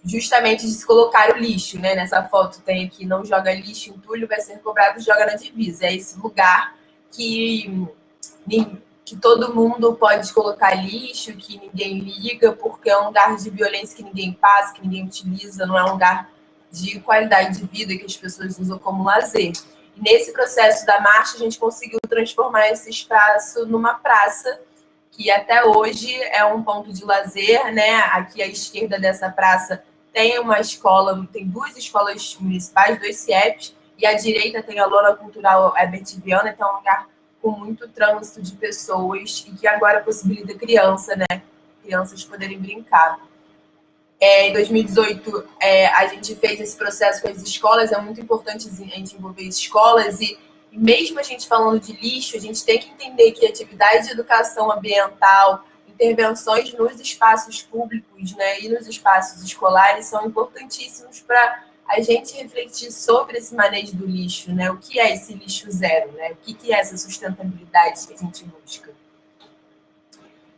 justamente de se colocar o lixo, né? Nessa foto tem aqui, não joga lixo, entulho vai ser cobrado, joga na divisa. É esse lugar que todo mundo pode colocar lixo, que ninguém liga, porque é um lugar de violência que ninguém passa, que ninguém utiliza, não é um lugar de qualidade de vida que as pessoas usam como lazer. E nesse processo da marcha, a gente conseguiu transformar esse espaço numa praça, que até hoje é um ponto de lazer, né? Aqui à esquerda dessa praça tem uma escola, tem 2 escolas municipais, 2 CIEPs, e à direita tem a Lona Cultural Herbert Viana, que é um lugar com muito trânsito de pessoas e que agora possibilita crianças poderem brincar. Em 2018, a gente fez esse processo com as escolas. É muito importante a gente envolver as escolas e mesmo a gente falando de lixo, a gente tem que entender que atividade de educação ambiental, intervenções nos espaços públicos, né, e nos espaços escolares são importantíssimos para a gente refletir sobre esse manejo do lixo, né? O que é esse lixo zero, né? O que é essa sustentabilidade que a gente busca?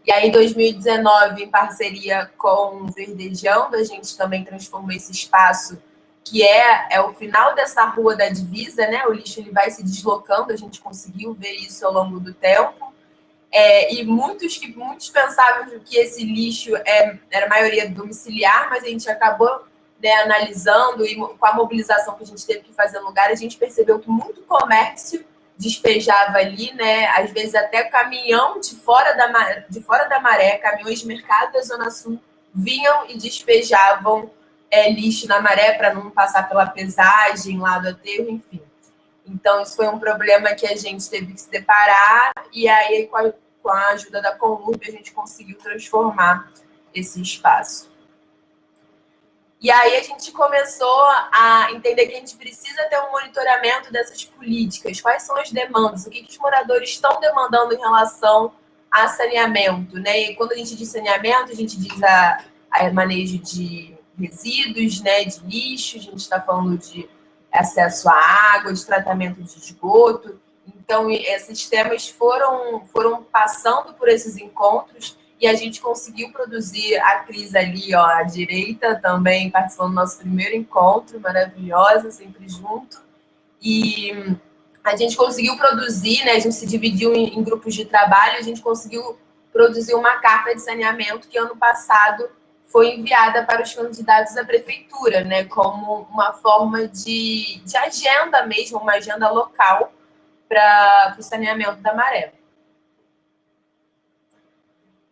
E aí, em 2019, em parceria com o Verdejando, a gente também transformou esse espaço, que é o final dessa rua da divisa, né? O lixo ele vai se deslocando, a gente conseguiu ver isso ao longo do tempo. E muitos pensavam que esse lixo era a maioria domiciliar, mas a gente acabou, né, analisando, e com a mobilização que a gente teve que fazer no lugar, a gente percebeu que muito comércio despejava ali, né? Às vezes até caminhão de fora da Maré, caminhões de mercado da Zona Sul vinham e despejavam lixo na Maré para não passar pela pesagem lá do aterro, enfim. Então, isso foi um problema que a gente teve que se deparar, e aí, com a ajuda da Conlurb, a gente conseguiu transformar esse espaço. E aí a gente começou a entender que a gente precisa ter um monitoramento dessas políticas. Quais são as demandas? O que os moradores estão demandando em relação a saneamento, né? E quando a gente diz saneamento, a gente diz a manejo de resíduos, né? De lixo, a gente está falando de acesso à água, de tratamento de esgoto. Então, esses temas foram passando por esses encontros, e a gente conseguiu produzir. A Cris ali, ó, à direita, também participando do nosso primeiro encontro, maravilhosa, sempre junto. E a gente conseguiu produzir, né? A gente se dividiu em grupos de trabalho, a gente conseguiu produzir uma carta de saneamento que ano passado foi enviada para os candidatos à prefeitura, né? Como uma forma de agenda mesmo, uma agenda local para o saneamento da Maré.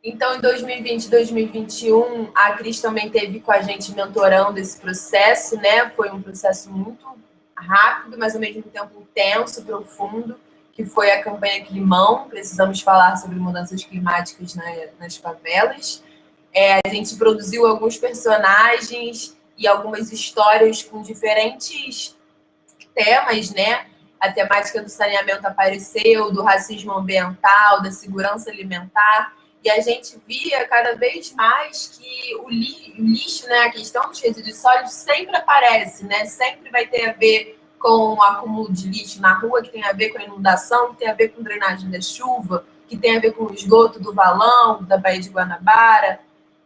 Então, em 2020 e 2021, a Cris também esteve com a gente mentorando esse processo, né? Foi um processo muito rápido, mas ao mesmo tempo intenso, profundo, que foi a campanha Climão. Precisamos falar sobre mudanças climáticas nas favelas. A gente produziu alguns personagens e algumas histórias com diferentes temas, né? A temática do saneamento apareceu, do racismo ambiental, da segurança alimentar. E a gente via cada vez mais que o lixo, né, a questão dos resíduos sólidos sempre aparece, né? Sempre vai ter a ver com o acúmulo de lixo na rua, que tem a ver com a inundação, que tem a ver com drenagem da chuva, que tem a ver com o esgoto do valão, da Baía de Guanabara.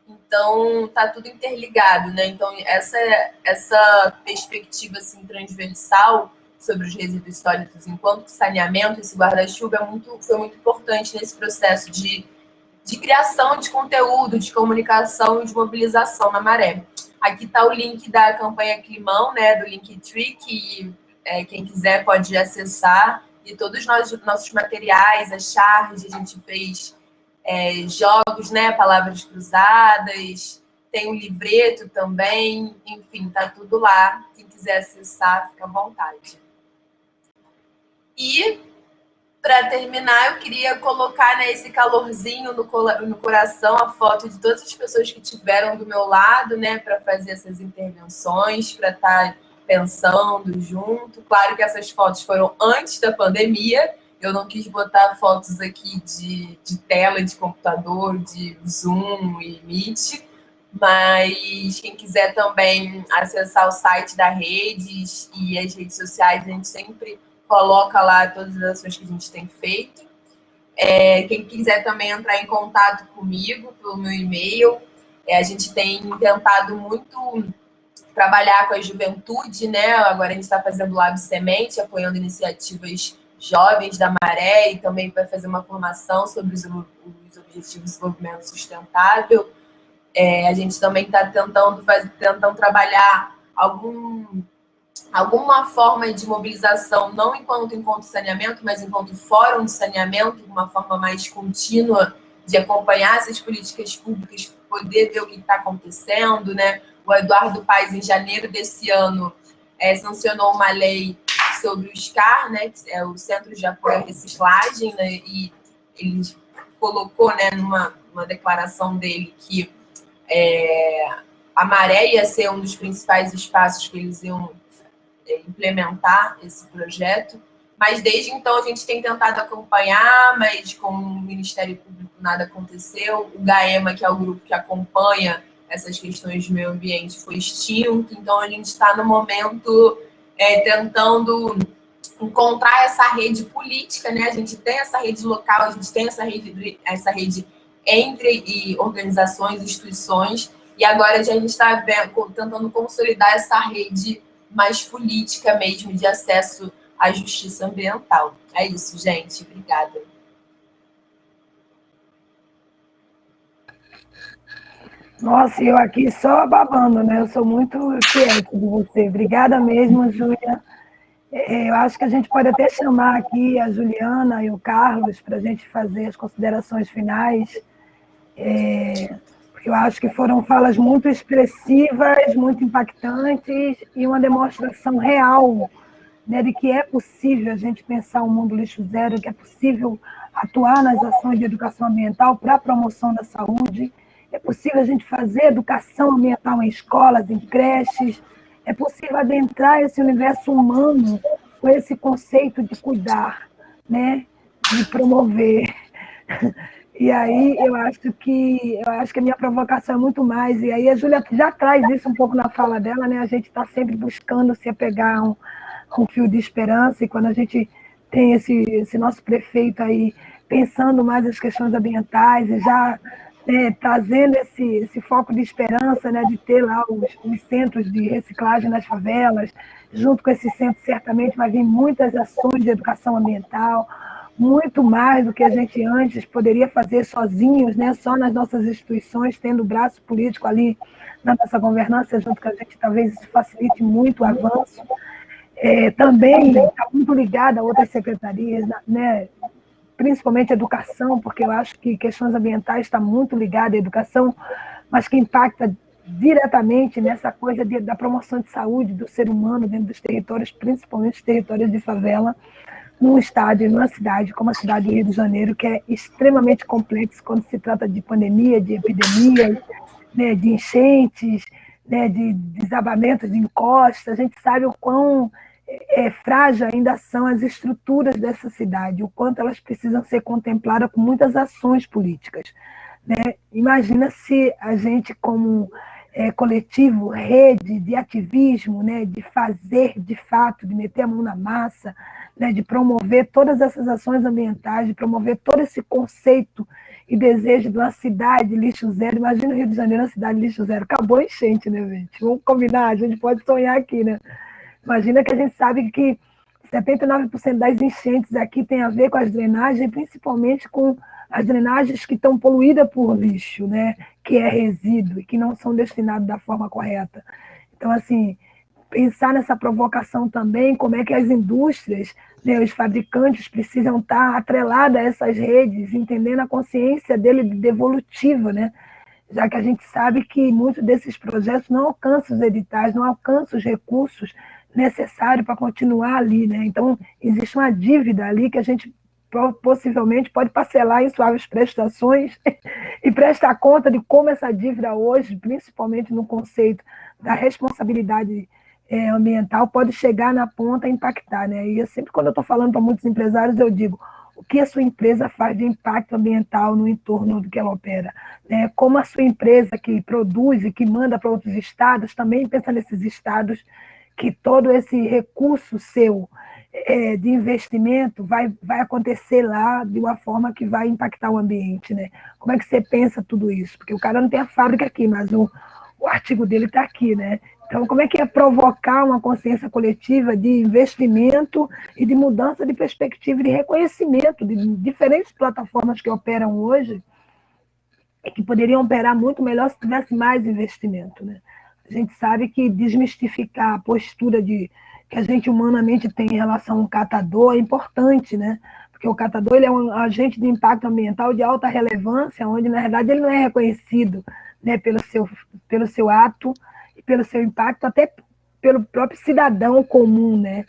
Então, tá tudo interligado, né? Então, essa perspectiva assim, transversal sobre os resíduos sólidos enquanto saneamento, esse guarda-chuva foi muito importante nesse processo de criação de conteúdo, de comunicação e de mobilização na Maré. Aqui está o link da campanha Climão, né, do Linktree, que quem quiser pode acessar, e todos os nossos materiais, a charge, a gente fez jogos, né, palavras cruzadas, tem um livreto também, enfim, tá tudo lá. Quem quiser acessar, fica à vontade. E para terminar, eu queria colocar, né, esse calorzinho no coração, a foto de todas as pessoas que estiveram do meu lado, né, para fazer essas intervenções, para estar pensando junto. Claro que essas fotos foram antes da pandemia, eu não quis botar fotos aqui de tela de computador, de Zoom e Meet, mas quem quiser também acessar o site da Redes e as redes sociais, a gente sempre coloca lá todas as ações que a gente tem feito. Quem quiser também entrar em contato comigo pelo meu e-mail, a gente tem tentado muito trabalhar com a juventude, né? Agora a gente está fazendo Lab Semente, apoiando iniciativas jovens da Maré, e também vai fazer uma formação sobre os Objetivos de Desenvolvimento Sustentável. A gente também está tentando trabalhar alguma forma de mobilização, não enquanto encontro de saneamento, mas enquanto fórum de saneamento, uma forma mais contínua de acompanhar essas políticas públicas, poder ver o que está acontecendo, né? O Eduardo Paes, em janeiro desse ano, sancionou uma lei sobre o SCAR, né, que é o Centro de Apoio à Reciclagem, né, e ele colocou, né, numa declaração dele que a Maré ia ser um dos principais espaços que eles iam implementar esse projeto, mas desde então a gente tem tentado acompanhar, mas com o Ministério Público nada aconteceu. O GAEMA, que é o grupo que acompanha essas questões de meio ambiente, foi extinto, então a gente está no momento tentando encontrar essa rede política, né? A gente tem essa rede local, a gente tem essa rede entre organizações, instituições, e agora a gente está tentando consolidar essa rede mais política mesmo, de acesso à justiça ambiental. É isso, gente. Obrigada. Nossa, eu aqui só babando, né? Eu sou muito quieta de você. Obrigada mesmo, Júlia. Eu acho que a gente pode até chamar aqui a Juliana e o Carlos para a gente fazer as considerações finais. Eu acho que foram falas muito expressivas, muito impactantes e uma demonstração real, né, de que é possível a gente pensar um mundo lixo zero, que é possível atuar nas ações de educação ambiental para a promoção da saúde, é possível a gente fazer educação ambiental em escolas, em creches, é possível adentrar esse universo humano com esse conceito de cuidar, né, de promover. E aí eu acho que a minha provocação é muito mais, e aí a Júlia já traz isso um pouco na fala dela, né? A gente está sempre buscando se apegar a um fio de esperança, e quando a gente tem esse nosso prefeito aí pensando mais as questões ambientais e já trazendo esse foco de esperança, né, de ter lá os centros de reciclagem nas favelas, junto com esses centros certamente vai vir muitas ações de educação ambiental, muito mais do que a gente antes poderia fazer sozinhos, né, só nas nossas instituições, tendo o braço político ali na nossa governança junto com a gente, talvez isso facilite muito o avanço. Também está muito ligada a outras secretarias, né, principalmente a educação, porque eu acho que questões ambientais está muito ligada à educação, mas que impacta diretamente nessa coisa da promoção de saúde do ser humano dentro dos territórios, principalmente os territórios de favela, num estado e numa cidade como a cidade do Rio de Janeiro, que é extremamente complexo quando se trata de pandemia, de epidemias, né, de enchentes, né, de desabamentos de encostas. A gente sabe o quão frágil ainda são as estruturas dessa cidade, o quanto elas precisam ser contempladas com muitas ações políticas, né? Imagina se a gente, como coletivo, rede de ativismo, né, de fazer de fato, de meter a mão na massa, né, de promover todas essas ações ambientais, de promover todo esse conceito e desejo de uma cidade lixo zero. Imagina o Rio de Janeiro, uma cidade lixo zero. Acabou a enchente, né, gente? Vamos combinar, a gente pode sonhar aqui, né? Imagina que a gente sabe que 79% das enchentes aqui tem a ver com as drenagens, principalmente com as drenagens que estão poluídas por lixo, né? Que é resíduo e que não são destinados da forma correta. Então, assim, pensar nessa provocação também, como é que as indústrias, né, os fabricantes precisam estar atrelados a essas redes, entendendo a consciência dele devolutiva, né? Já que a gente sabe que muitos desses projetos não alcançam os editais, não alcançam os recursos necessários para continuar ali, né? Então, existe uma dívida ali que a gente possivelmente pode parcelar em suaves prestações e prestar conta de como essa dívida hoje, principalmente no conceito da responsabilidade ambiental pode chegar na ponta e impactar, né? E sempre quando eu estou falando para muitos empresários, eu digo, o que a sua empresa faz de impacto ambiental no entorno do que ela opera? Né? Como a sua empresa que produz e que manda para outros estados, também pensa nesses estados que todo esse recurso seu de investimento vai acontecer lá de uma forma que vai impactar o ambiente, né? Como é que você pensa tudo isso? Porque o cara não tem a fábrica aqui, mas o artigo dele está aqui, né? Então, como é que é provocar uma consciência coletiva de investimento e de mudança de perspectiva e de reconhecimento de diferentes plataformas que operam hoje e que poderiam operar muito melhor se tivesse mais investimento, né? A gente sabe que desmistificar a postura que a gente humanamente tem em relação ao catador é importante, né? Porque o catador ele é um agente de impacto ambiental de alta relevância, onde, na verdade, ele não é reconhecido, né, pelo seu ato e pelo seu impacto, até pelo próprio cidadão comum, né?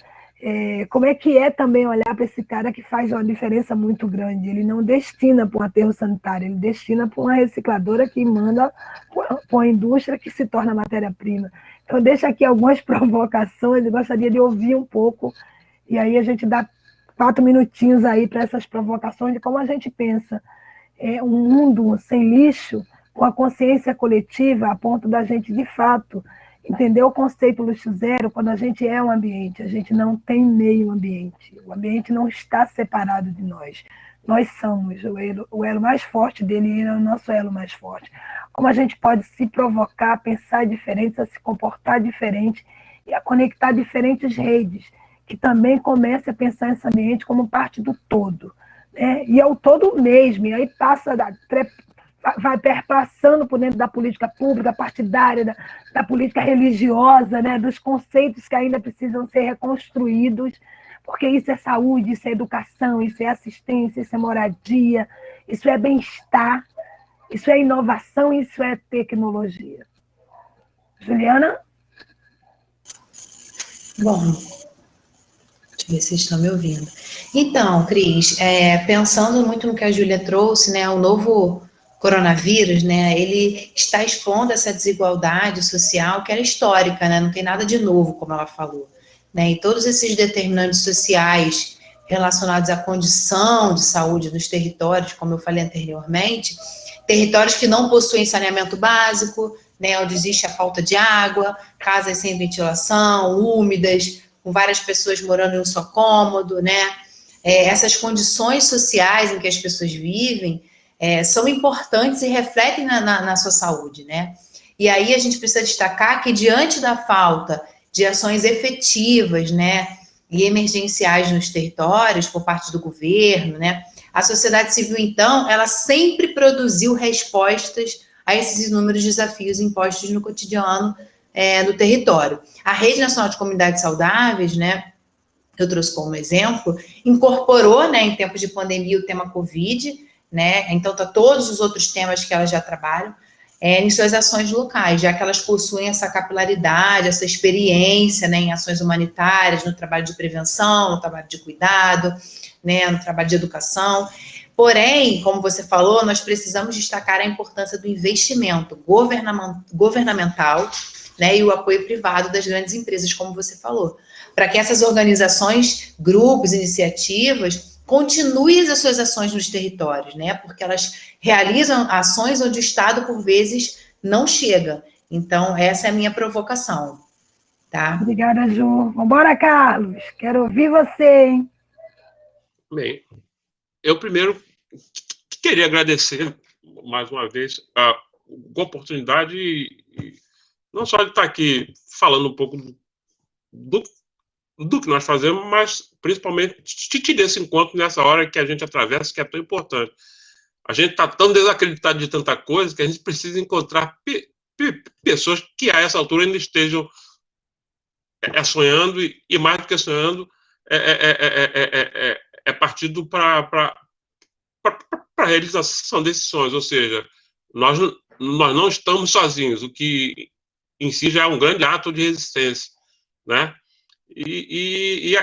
Como é que é também olhar para esse cara que faz uma diferença muito grande? Ele não destina para um aterro sanitário, ele destina para uma recicladora que manda para uma indústria que se torna matéria-prima. Então, deixa aqui algumas provocações, eu gostaria de ouvir um pouco, e aí a gente dá 4 minutinhos aí para essas provocações de como a gente pensa um mundo sem lixo, com a consciência coletiva, a ponto da gente, de fato, entender o conceito luxo zero. Quando a gente é um ambiente, a gente não tem meio ambiente. O ambiente não está separado de nós. Nós somos o elo mais forte dele, e ele é o nosso elo mais forte. Como a gente pode se provocar, pensar diferente, a se comportar diferente e a conectar diferentes redes, que também comece a pensar esse ambiente como parte do todo, né? E é o todo mesmo, e aí vai perpassando por dentro da política pública, partidária, da política religiosa, né, dos conceitos que ainda precisam ser reconstruídos, porque isso é saúde, isso é educação, isso é assistência, isso é moradia, isso é bem-estar, isso é inovação, isso é tecnologia. Juliana? Bom, deixa eu ver se estão me ouvindo. Então, Cris, pensando muito no que a Júlia trouxe, né, o novo coronavírus, né, ele está expondo essa desigualdade social que era histórica, né, não tem nada de novo, como ela falou, né, e todos esses determinantes sociais relacionados à condição de saúde dos territórios, como eu falei anteriormente, territórios que não possuem saneamento básico, né, onde existe a falta de água, casas sem ventilação, úmidas, com várias pessoas morando em um só cômodo, né, essas condições sociais em que as pessoas vivem são importantes e refletem na sua saúde, né? E aí a gente precisa destacar que, diante da falta de ações efetivas, né, e emergenciais nos territórios por parte do governo, né, a sociedade civil, então, ela sempre produziu respostas a esses inúmeros desafios impostos no cotidiano do território. A Rede Nacional de Comunidades Saudáveis, né, que eu trouxe como exemplo, incorporou, né, em tempos de pandemia, o tema Covid, né? Então, todos os outros temas que elas já trabalham em suas ações locais, já que elas possuem essa capilaridade, essa experiência, né, em ações humanitárias, no trabalho de prevenção, no trabalho de cuidado, né, no trabalho de educação. Porém, como você falou, nós precisamos destacar a importância do investimento governamental, né, e o apoio privado das grandes empresas, como você falou, para que essas organizações, grupos, iniciativas continuem as suas ações nos territórios, né? Porque elas realizam ações onde o Estado, por vezes, não chega. Então, essa é a minha provocação, tá? Obrigada, Ju. Vambora, Carlos. Quero ouvir você, hein? Bem, eu primeiro queria agradecer, mais uma vez, a oportunidade, não só de estar aqui falando um pouco do que nós fazemos, mas principalmente desse encontro nessa hora que a gente atravessa, que é tão importante. A gente está tão desacreditado de tanta coisa que a gente precisa encontrar pessoas que a essa altura ainda estejam sonhando e mais do que sonhando, partido para a realização desses sonhos. Ou seja, nós não estamos sozinhos, o que em si já é um grande ato de resistência, né? E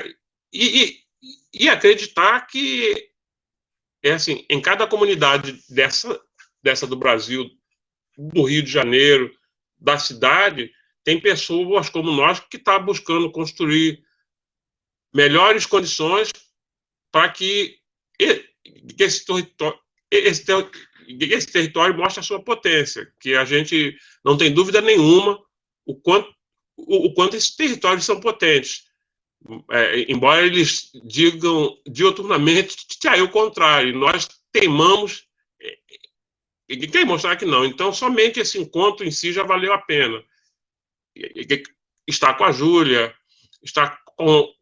acreditar que assim, em cada comunidade dessa do Brasil, do Rio de Janeiro, da cidade, tem pessoas como nós que estão buscando construir melhores condições para que esse território mostre a sua potência, que a gente não tem dúvida nenhuma o quanto esses territórios são potentes. Embora eles digam dioturnamente o contrário, nós teimamos e quer mostrar que não. Então, somente esse encontro em si já valeu a pena. Estar com a Júlia, estar com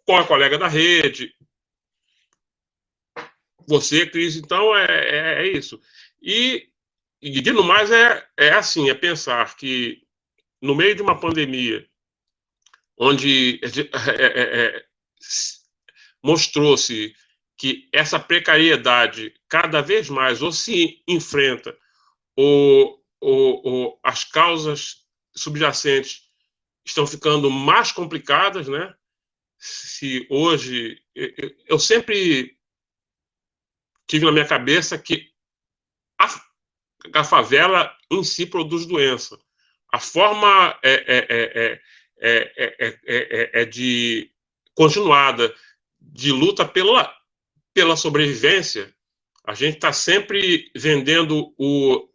a colega da rede, você, Cris, então é isso. E no mais, assim, é pensar que no meio de uma pandemia, onde mostrou-se que essa precariedade cada vez mais ou se enfrenta ou as causas subjacentes estão ficando mais complicadas, né? Se hoje eu sempre tive na minha cabeça que a favela em si produz doença. A forma de continuada de luta pela sobrevivência. A gente está sempre vendendo o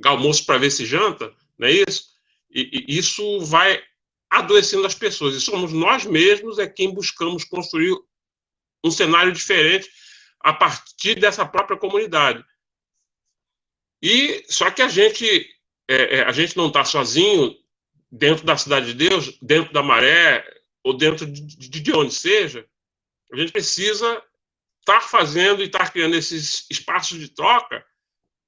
almoço para ver se janta, não é isso? E isso vai adoecendo as pessoas. E somos nós mesmos quem buscamos construir um cenário diferente a partir dessa própria comunidade. E só que a gente não está sozinho dentro da Cidade de Deus, dentro da Maré, ou dentro de onde seja. A gente precisa estar fazendo e estar criando esses espaços de troca,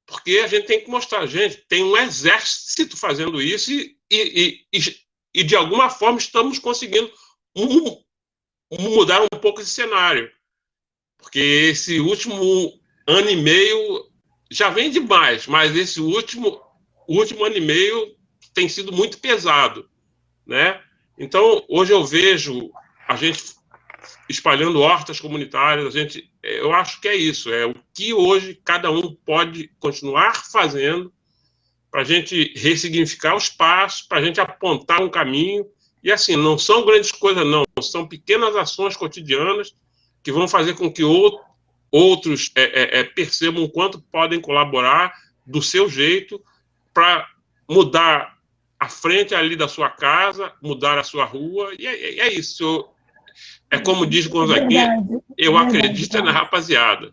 porque a gente tem que mostrar, gente, tem um exército fazendo isso e de alguma forma estamos conseguindo mudar um pouco esse cenário. Porque esse último ano e meio já vem demais, mas esse último ano e meio tem sido muito pesado, né? Então, hoje eu vejo a gente espalhando hortas comunitárias, eu acho que é isso, é o que hoje cada um pode continuar fazendo para a gente ressignificar os passos, para a gente apontar um caminho, e assim, não são grandes coisas não, são pequenas ações cotidianas que vão fazer com que outros percebam o quanto podem colaborar do seu jeito para mudar a frente ali da sua casa, mudar a sua rua, e é isso. É como diz Gonzaguinha, eu acredito na rapaziada.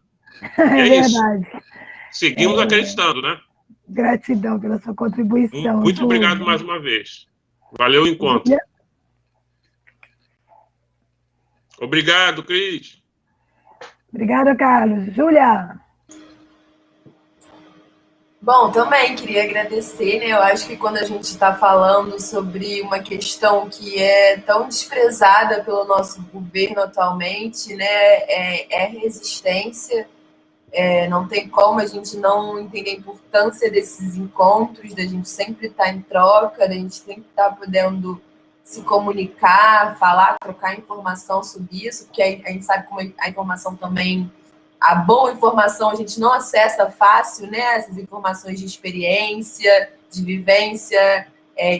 É verdade. Isso. Seguimos acreditando, né? Gratidão pela sua contribuição. Muito obrigado mais uma vez. Valeu o encontro. Obrigado, Cris. Obrigada, Carlos. Júlia. Bom, também queria agradecer, né? Eu acho que quando a gente está falando sobre uma questão que é tão desprezada pelo nosso governo atualmente, né? É resistência. Não tem como a gente não entender a importância desses encontros, da gente sempre estar em troca, da gente sempre estar podendo se comunicar, falar, trocar informação sobre isso, porque a gente sabe como a informação também, a boa informação a gente não acessa fácil, né? Essas informações de experiência, de vivência,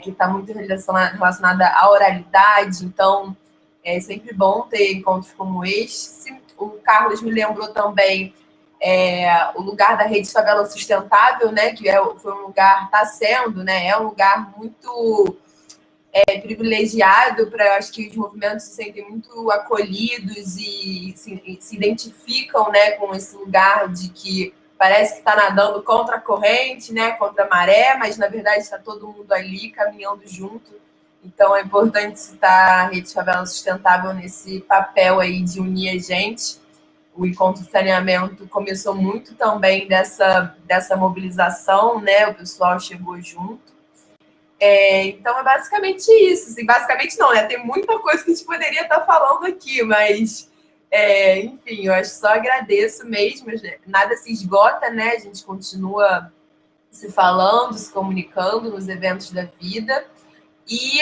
que está muito relacionada à oralidade, então é sempre bom ter encontros como este. O Carlos me lembrou também o lugar da Rede Favela Sustentável, né? Que foi um lugar, está sendo, né? É um lugar muito privilegiado para, acho que os movimentos se sentem muito acolhidos e se identificam, né, com esse lugar de que parece que está nadando contra a corrente, né, contra a maré, mas na verdade está todo mundo ali caminhando junto. Então é importante citar a Rede Favela Sustentável nesse papel aí de unir a gente. O Encontro de Saneamento começou muito também dessa mobilização, né, o pessoal chegou junto. Então é basicamente isso. Assim, basicamente não, né? Tem muita coisa que a gente poderia estar falando aqui, mas enfim, eu acho que só agradeço mesmo. Nada se esgota, né? A gente continua se falando, se comunicando nos eventos da vida. E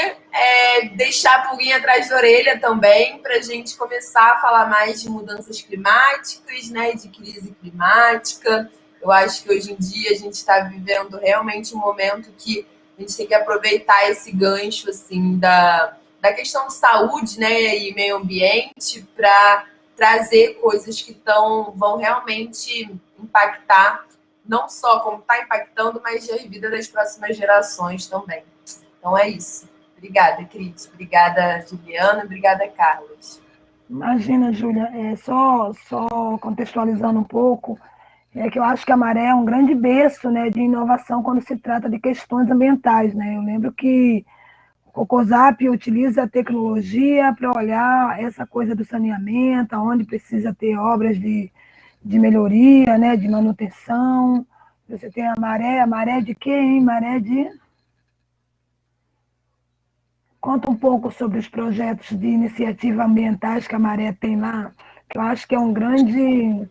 deixar a pulguinha atrás da orelha também para a gente começar a falar mais de mudanças climáticas, né? De crise climática. Eu acho que hoje em dia a gente está vivendo realmente um momento que a gente tem que aproveitar esse gancho assim, da questão de saúde, né, e meio ambiente para trazer coisas que vão realmente impactar, não só como está impactando, mas a vida das próximas gerações também. Então é isso. Obrigada, Cris. Obrigada, Juliana. Obrigada, Carlos. Imagina, Júlia, só contextualizando um pouco, que eu acho que a Maré é um grande berço, né, de inovação quando se trata de questões ambientais, né? Eu lembro que o Cocosap utiliza a tecnologia para olhar essa coisa do saneamento, onde precisa ter obras de melhoria, né, de manutenção. Você tem a maré de quê, hein? Maré de... Conta um pouco sobre os projetos de iniciativa ambientais que a Maré tem lá, que eu acho que é um grande...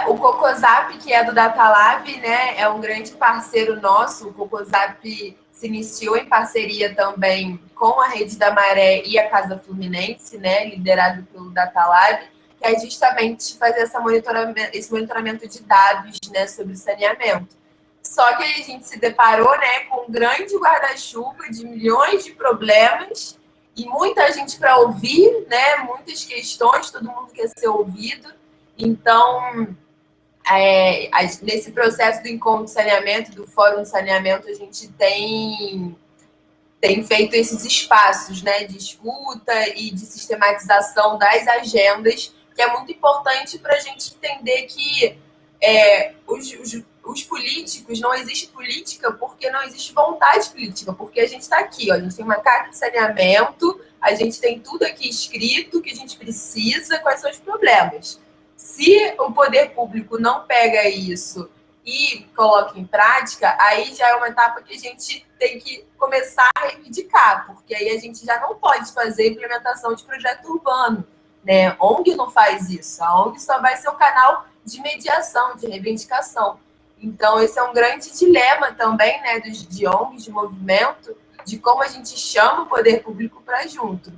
O Cocosap, que é do Datalab, né, é um grande parceiro nosso. O Cocosap se iniciou em parceria também com a Rede da Maré e a Casa Fluminense, né, liderado pelo Datalab, que é justamente fazer esse monitoramento de dados, né, sobre saneamento. Só que a gente se deparou, né, com um grande guarda-chuva de milhões de problemas e muita gente para ouvir, né, muitas questões, todo mundo quer ser ouvido. Então, nesse processo do encontro de saneamento, do Fórum de Saneamento, a gente tem feito esses espaços, né, de escuta e de sistematização das agendas, que é muito importante para a gente entender que os políticos, não existe política porque não existe vontade política, porque a gente está aqui, ó, a gente tem uma carta de saneamento, a gente tem tudo aqui escrito, que a gente precisa, quais são os problemas. Se o poder público não pega isso e coloca em prática, aí já é uma etapa que a gente tem que começar a reivindicar, porque aí a gente já não pode fazer implementação de projeto urbano, né? ONG não faz isso, a ONG só vai ser um canal de mediação, de reivindicação. Então, esse é um grande dilema também, né, de ONGs, de movimento, de como a gente chama o poder público para junto.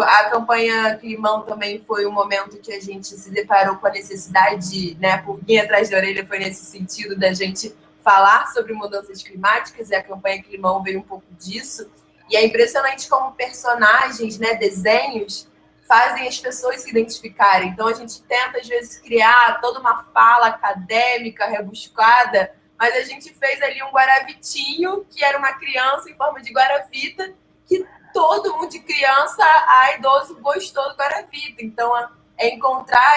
A campanha Climão também foi um momento que a gente se deparou com a necessidade, né, a pulguinha atrás da orelha foi nesse sentido da gente falar sobre mudanças climáticas, e a campanha Climão veio um pouco disso. E é impressionante como personagens, né, desenhos, fazem as pessoas se identificarem. Então, a gente tenta, às vezes, criar toda uma fala acadêmica, rebuscada, mas a gente fez ali um guaravitinho, que era uma criança em forma de guaravita, que todo mundo, de criança a idoso, gostou do guaravita. Então, é encontrar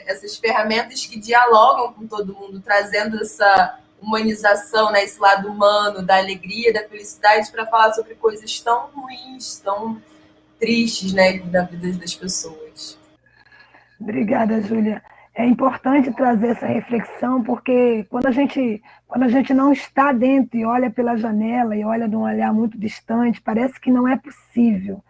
essas ferramentas que dialogam com todo mundo, trazendo essa humanização, né, esse lado humano, da alegria, da felicidade, para falar sobre coisas tão ruins, tão tristes, né, da vida das pessoas. Obrigada, Júlia. É importante trazer essa reflexão, porque quando a gente não está dentro e olha pela janela e olha de um olhar muito distante, parece que não é possível.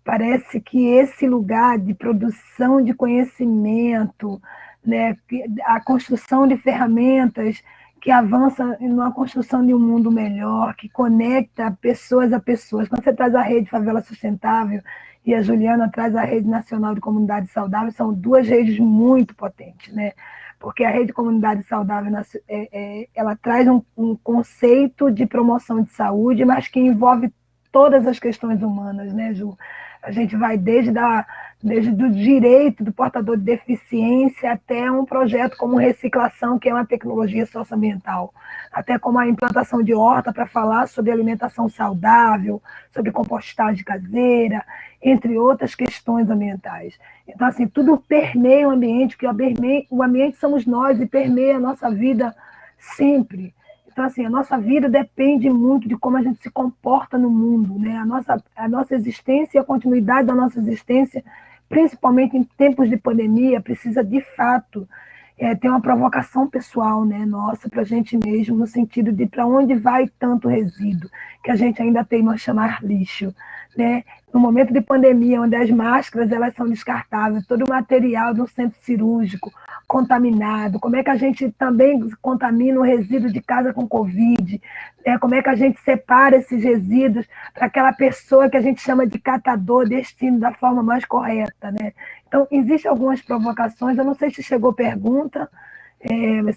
Parece que esse lugar de produção de conhecimento, né, a construção de ferramentas que avança na construção de um mundo melhor, que conecta pessoas a pessoas. Quando você traz a Rede Favela Sustentável e a Juliana traz a Rede Nacional de Comunidades Saudáveis, são duas redes muito potentes, né? Porque a Rede Comunidade Saudável, ela traz um conceito de promoção de saúde, mas que envolve todas as questões humanas, né, Ju? A gente vai desde o direito do portador de deficiência até um projeto como reciclação, que é uma tecnologia socioambiental, até como a implantação de horta para falar sobre alimentação saudável, sobre compostagem caseira, entre outras questões ambientais. Então, assim, tudo permeia o ambiente, que o ambiente somos nós e permeia a nossa vida sempre. Então, assim, a nossa vida depende muito de como a gente se comporta no mundo, né? A nossa existência e a continuidade da nossa existência, principalmente em tempos de pandemia, precisa, de fato, ter uma provocação pessoal, né, nossa, para a gente mesmo, no sentido de para onde vai tanto resíduo, que a gente ainda teima a chamar lixo, né? No momento de pandemia, onde as máscaras elas são descartáveis, todo o material do centro cirúrgico contaminado, como é que a gente também contamina o resíduo de casa com Covid, né? Como é que a gente separa esses resíduos para aquela pessoa que a gente chama de catador, destino da forma mais correta, né? Então, existem algumas provocações, eu não sei se chegou pergunta,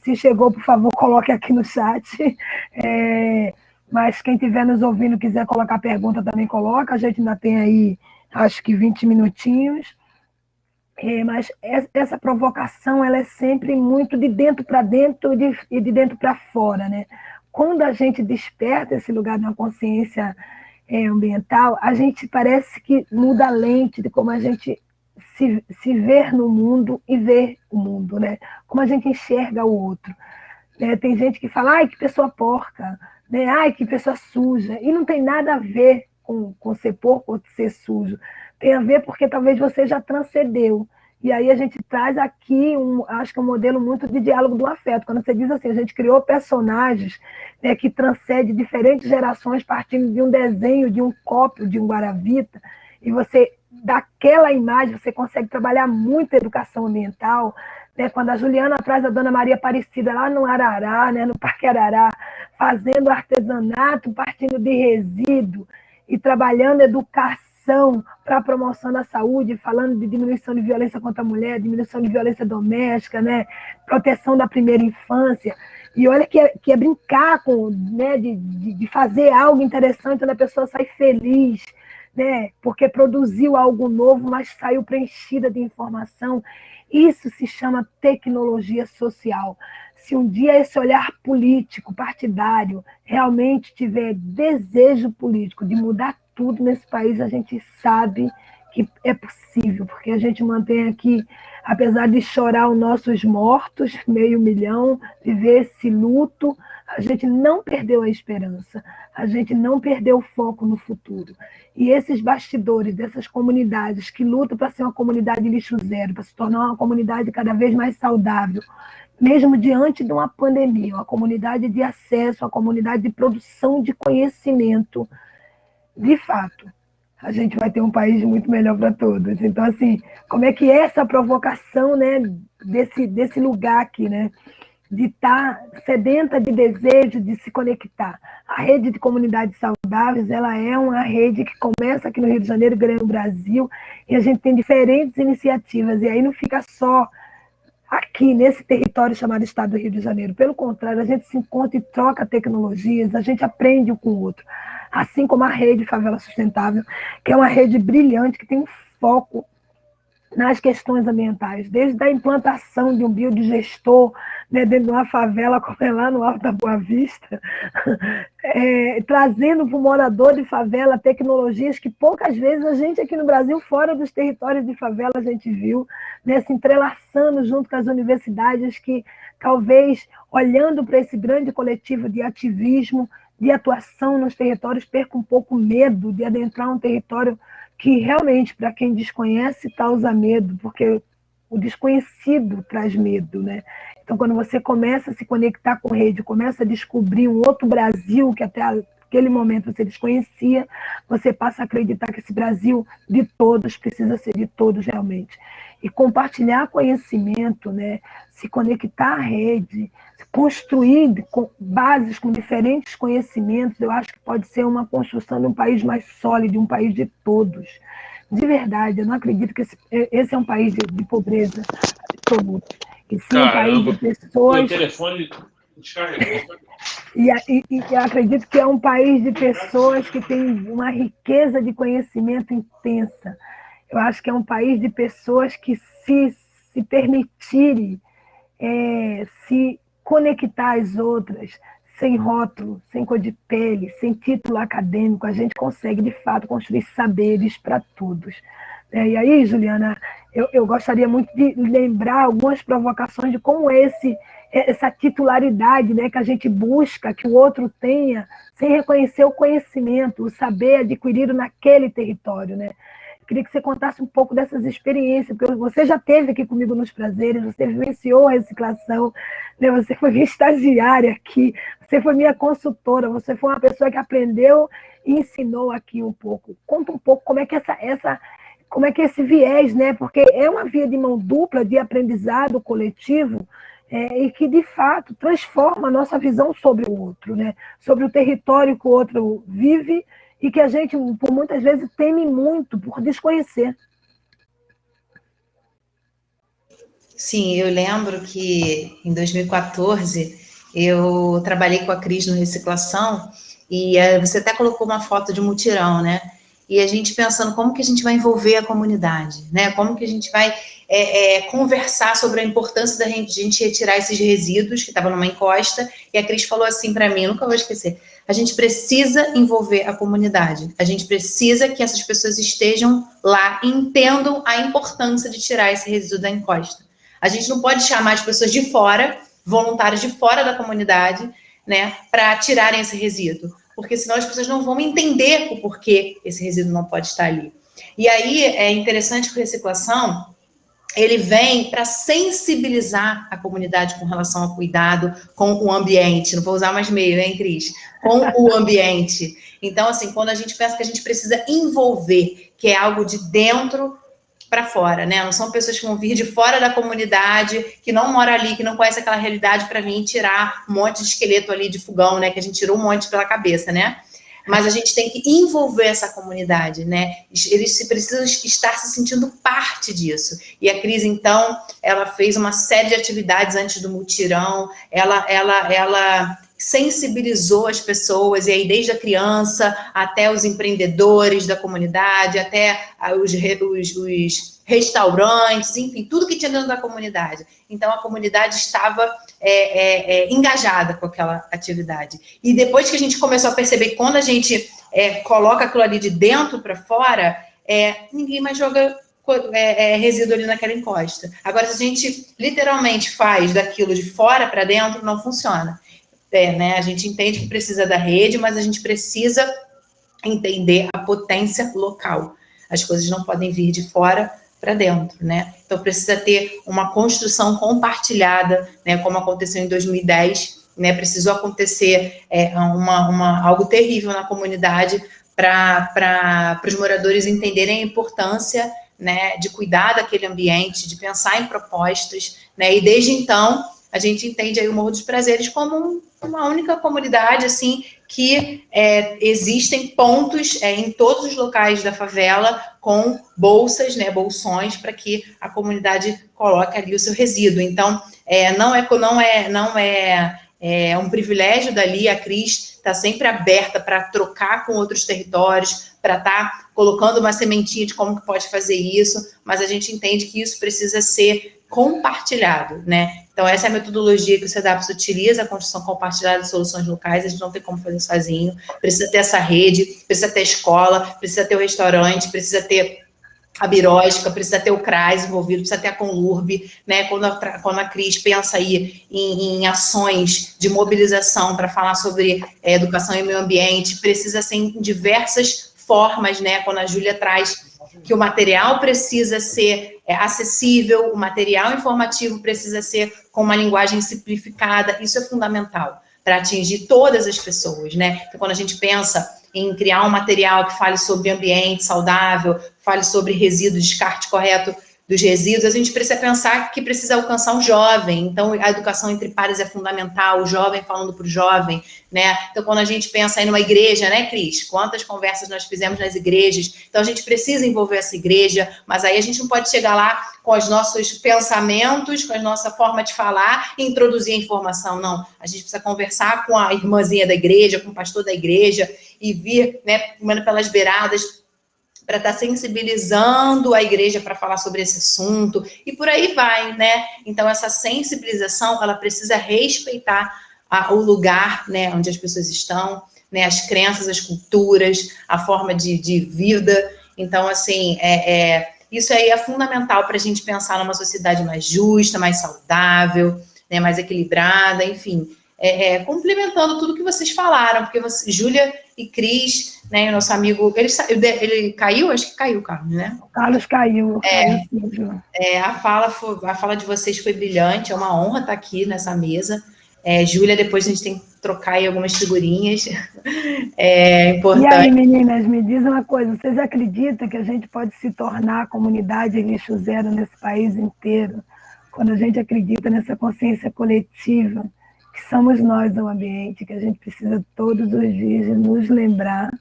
Se chegou, por favor, coloque aqui no chat. Mas quem estiver nos ouvindo, quiser colocar pergunta, também coloca. A gente ainda tem aí, acho que 20 minutinhos. Mas essa provocação, ela é sempre muito de dentro para dentro e de dentro para fora, né? Quando a gente desperta esse lugar de uma consciência ambiental, a gente parece que muda a lente de como a gente se ver no mundo e ver o mundo, né? Como a gente enxerga o outro. Tem gente que fala, ai, que pessoa porca, né? Ai, que pessoa suja. E não tem nada a ver com ser porco ou ser sujo. Tem a ver porque talvez você já transcendeu. E aí a gente traz aqui, acho que um modelo muito de diálogo do afeto. Quando você diz assim, a gente criou personagens, né, que transcendem diferentes gerações partindo de um desenho, de um copo, de um guaravita, e você, daquela imagem, você consegue trabalhar muito a educação ambiental, né? Quando a Juliana traz a Dona Maria Aparecida lá no Arará, né, no Parque Arará, fazendo artesanato, partindo de resíduo e trabalhando educação para a promoção da saúde, falando de diminuição de violência contra a mulher, diminuição de violência doméstica, né, proteção da primeira infância. E olha que é brincar com, né, de fazer algo interessante, onde a pessoa sai feliz, né, porque produziu algo novo, mas saiu preenchida de informação. Isso se chama tecnologia social. Se um dia esse olhar político, partidário, realmente tiver desejo político de mudar tudo nesse país, a gente sabe que é possível, porque a gente mantém aqui, apesar de chorar os nossos mortos, 500 mil, viver esse luto, a gente não perdeu a esperança, a gente não perdeu o foco no futuro. E esses bastidores dessas comunidades que lutam para ser uma comunidade lixo zero, para se tornar uma comunidade cada vez mais saudável, mesmo diante de uma pandemia, uma comunidade de acesso, uma comunidade de produção de conhecimento, de fato, a gente vai ter um país muito melhor para todos. Então, assim, como é que é essa provocação, né, desse lugar aqui, né, de estar sedenta de desejo de se conectar? A rede de comunidades saudáveis, ela é uma rede que começa aqui no Rio de Janeiro, ganha no Brasil, e a gente tem diferentes iniciativas, e aí não fica só aqui nesse território chamado Estado do Rio de Janeiro. Pelo contrário, a gente se encontra e troca tecnologias, a gente aprende um com o outro. Assim como a rede Favela Sustentável, que é uma rede brilhante, que tem um foco nas questões ambientais, desde a implantação de um biodigestor, né, dentro de uma favela, como é lá no Alto da Boa Vista, trazendo para o morador de favela tecnologias que poucas vezes a gente aqui no Brasil, fora dos territórios de favela, a gente viu, né, se entrelaçando junto com as universidades que, talvez, olhando para esse grande coletivo de ativismo, de atuação nos territórios, perca um pouco medo de adentrar um território que realmente, para quem desconhece, causa medo, porque o desconhecido traz medo, né? Então, quando você começa a se conectar com rede, começa a descobrir um outro Brasil que até aquele momento você desconhecia, você passa a acreditar que esse Brasil de todos precisa ser de todos realmente. E compartilhar conhecimento, né? Se conectar à rede, construir bases com diferentes conhecimentos, eu acho que pode ser uma construção de um país mais sólido, um país de todos. De verdade, eu não acredito que esse é um país de pobreza absoluta. E sim um país de pessoas... Meu telefone descarregou. E eu acredito que é um país de pessoas que têm uma riqueza de conhecimento intensa. Eu acho que é um país de pessoas que, se permitirem se conectar às outras, sem rótulo, sem cor de pele, sem título acadêmico, a gente consegue, de fato, construir saberes para todos. E aí, Juliana, eu gostaria muito de lembrar algumas provocações de como essa titularidade, né, que a gente busca que o outro tenha, sem reconhecer o conhecimento, o saber adquirido naquele território, né? Queria que você contasse um pouco dessas experiências, porque você já esteve aqui comigo nos prazeres, você vivenciou a reciclação, né? Você foi minha estagiária aqui, você foi minha consultora, você foi uma pessoa que aprendeu e ensinou aqui um pouco. Conta um pouco como é que como é que esse viés, né? Porque é uma via de mão dupla de aprendizado coletivo, e que, de fato, transforma a nossa visão sobre o outro, né? Sobre o território que o outro vive, e que a gente, por muitas vezes, teme muito por desconhecer. Sim, eu lembro que em 2014 eu trabalhei com a Cris no Reciclação e você até colocou uma foto de mutirão, né? E a gente pensando como que a gente vai envolver a comunidade, né? Como que a gente vai conversar sobre a importância da gente retirar esses resíduos que estavam numa encosta. E a Cris falou assim para mim, nunca vou esquecer, a gente precisa envolver a comunidade, a gente precisa que essas pessoas estejam lá e entendam a importância de tirar esse resíduo da encosta. A gente não pode chamar as pessoas de fora, voluntários de fora da comunidade, né, para tirarem esse resíduo, porque senão as pessoas não vão entender o porquê esse resíduo não pode estar ali. E aí é interessante que a reciclação, ele vem para sensibilizar a comunidade com relação ao cuidado com o ambiente. Não vou usar mais meio, hein, Cris? Com o ambiente. Então, assim, quando a gente pensa que a gente precisa envolver, que é algo de dentro para fora, né? Não são pessoas que vão vir de fora da comunidade, que não mora ali, que não conhece aquela realidade para vir tirar um monte de esqueleto ali de fogão, né? Que a gente tirou um monte pela cabeça, né? Mas a gente tem que envolver essa comunidade, né? Eles precisam estar se sentindo parte disso. E a Cris, então, ela fez uma série de atividades antes do mutirão, ela sensibilizou as pessoas, e aí desde a criança até os empreendedores da comunidade, até os restaurantes, enfim, tudo que tinha dentro da comunidade. Então, a comunidade estava engajada com aquela atividade. E depois que a gente começou a perceber que quando a gente coloca aquilo ali de dentro para fora, ninguém mais joga resíduo ali naquela encosta. Agora, se a gente literalmente faz daquilo de fora para dentro, não funciona. Né? A gente entende que precisa da rede, mas a gente precisa entender a potência local. As coisas não podem vir de fora para dentro, né? Então precisa ter uma construção compartilhada, né? Como aconteceu em 2010, né? Precisou acontecer algo terrível na comunidade para os moradores entenderem a importância, né? De cuidar daquele ambiente, de pensar em propostas, né? E desde então a gente entende aí o Morro dos Prazeres como uma única comunidade, assim, que existem pontos em todos os locais da favela com bolsas, né, bolsões, para que a comunidade coloque ali o seu resíduo. Então, não é um privilégio dali, a Cris está sempre aberta para trocar com outros territórios, para estar colocando uma sementinha de como que pode fazer isso, mas a gente entende que isso precisa ser compartilhado, né? Então, essa é a metodologia que o CEDAPS utiliza, a construção compartilhada de soluções locais, a gente não tem como fazer sozinho, precisa ter essa rede, precisa ter escola, precisa ter o restaurante, precisa ter a Birógica, precisa ter o CRAS envolvido, precisa ter a Conlurb, né? Quando a Cris pensa aí em ações de mobilização para falar sobre educação e meio ambiente, precisa ser em diversas formas, né? Quando a Júlia traz que o material precisa ser acessível, o material informativo precisa ser com uma linguagem simplificada, isso é fundamental para atingir todas as pessoas, né? Então, quando a gente pensa em criar um material que fale sobre ambiente saudável, fale sobre resíduo, descarte correto dos resíduos, a gente precisa pensar que precisa alcançar um jovem, então a educação entre pares é fundamental, o jovem falando para o jovem, né? Então, quando a gente pensa aí numa igreja, né, Cris? Quantas conversas nós fizemos nas igrejas? Então, a gente precisa envolver essa igreja, mas aí a gente não pode chegar lá com os nossos pensamentos, com a nossa forma de falar e introduzir a informação, não. A gente precisa conversar com a irmãzinha da igreja, com o pastor da igreja e vir, né, comendo pelas beiradas, para estar sensibilizando a igreja para falar sobre esse assunto, e por aí vai, né? Então, essa sensibilização, ela precisa respeitar o lugar, né, onde as pessoas estão, né, as crenças, as culturas, a forma de vida. Então, assim, isso aí é fundamental para a gente pensar numa sociedade mais justa, mais saudável, né, mais equilibrada, enfim, complementando tudo que vocês falaram, porque Júlia e Cris, né, o nosso amigo, ele caiu? Acho que caiu, Carlos, né? O Carlos caiu. A fala de vocês foi brilhante, é uma honra estar aqui nessa mesa. Júlia, depois a gente tem que trocar aí algumas figurinhas. É importante. E aí, meninas, me diz uma coisa, vocês acreditam que a gente pode se tornar a comunidade lixo zero nesse país inteiro, quando a gente acredita nessa consciência coletiva, que somos nós o ambiente, que a gente precisa todos os dias nos lembrar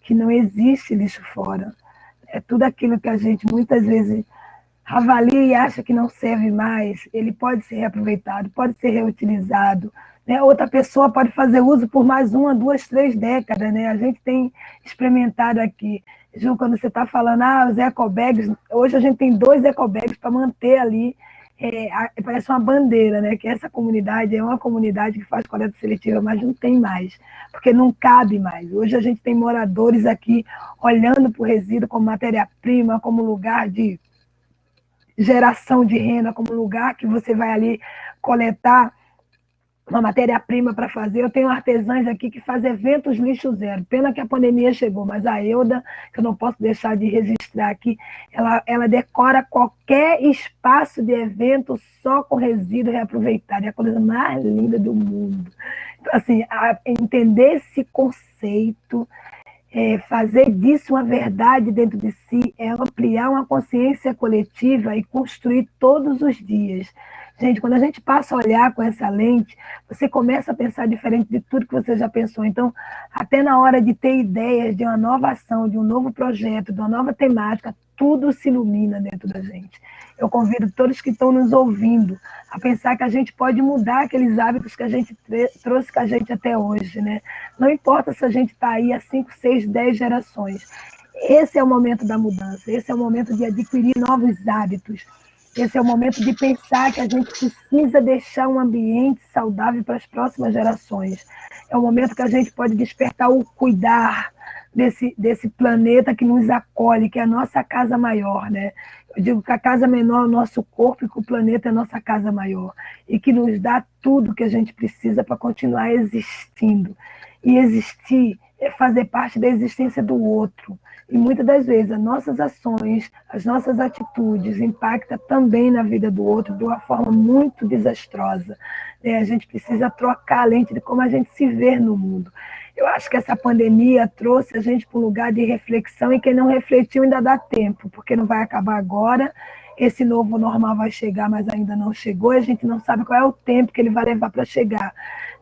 que não existe lixo fora. É tudo aquilo que a gente muitas vezes avalia e acha que não serve mais, ele pode ser reaproveitado, pode ser reutilizado, né? Outra pessoa pode fazer uso por mais 1, 2, 3 décadas, né? A gente tem experimentado aqui. Ju, quando você está falando, os ecobags, hoje a gente tem 2 ecobags para manter ali, parece uma bandeira, né? Que essa comunidade é uma comunidade que faz coleta seletiva, mas não tem mais, porque não cabe mais. Hoje a gente tem moradores aqui olhando para o resíduo como matéria-prima, como lugar de geração de renda, como lugar que você vai ali coletar uma matéria-prima para fazer. Eu tenho artesãs aqui que fazem eventos lixo zero. Pena que a pandemia chegou, mas a Euda, que eu não posso deixar de registrar aqui, ela decora qualquer espaço de evento só com resíduo reaproveitado. É a coisa mais linda do mundo. Então, assim, entender esse conceito, fazer disso uma verdade dentro de si, é ampliar uma consciência coletiva e construir todos os dias. Gente, quando a gente passa a olhar com essa lente, você começa a pensar diferente de tudo que você já pensou. Então, até na hora de ter ideias de uma nova ação, de um novo projeto, de uma nova temática, tudo se ilumina dentro da gente. Eu convido todos que estão nos ouvindo a pensar que a gente pode mudar aqueles hábitos que a gente trouxe com a gente até hoje, né? Não importa se a gente está aí há 5, 6, 10 gerações. Esse é o momento da mudança, esse é o momento de adquirir novos hábitos. Esse é o momento de pensar que a gente precisa deixar um ambiente saudável para as próximas gerações. É o momento que a gente pode despertar o cuidar desse planeta que nos acolhe, que é a nossa casa maior, né? Eu digo que a casa menor é o nosso corpo e que o planeta é a nossa casa maior. E que nos dá tudo que a gente precisa para continuar existindo. E existir é fazer parte da existência do outro. E muitas das vezes as nossas ações, as nossas atitudes impactam também na vida do outro de uma forma muito desastrosa. A gente precisa trocar a lente de como a gente se vê no mundo. Eu acho que essa pandemia trouxe a gente para um lugar de reflexão, e quem não refletiu ainda dá tempo, porque não vai acabar agora. Esse novo normal vai chegar, mas ainda não chegou, e a gente não sabe qual é o tempo que ele vai levar para chegar.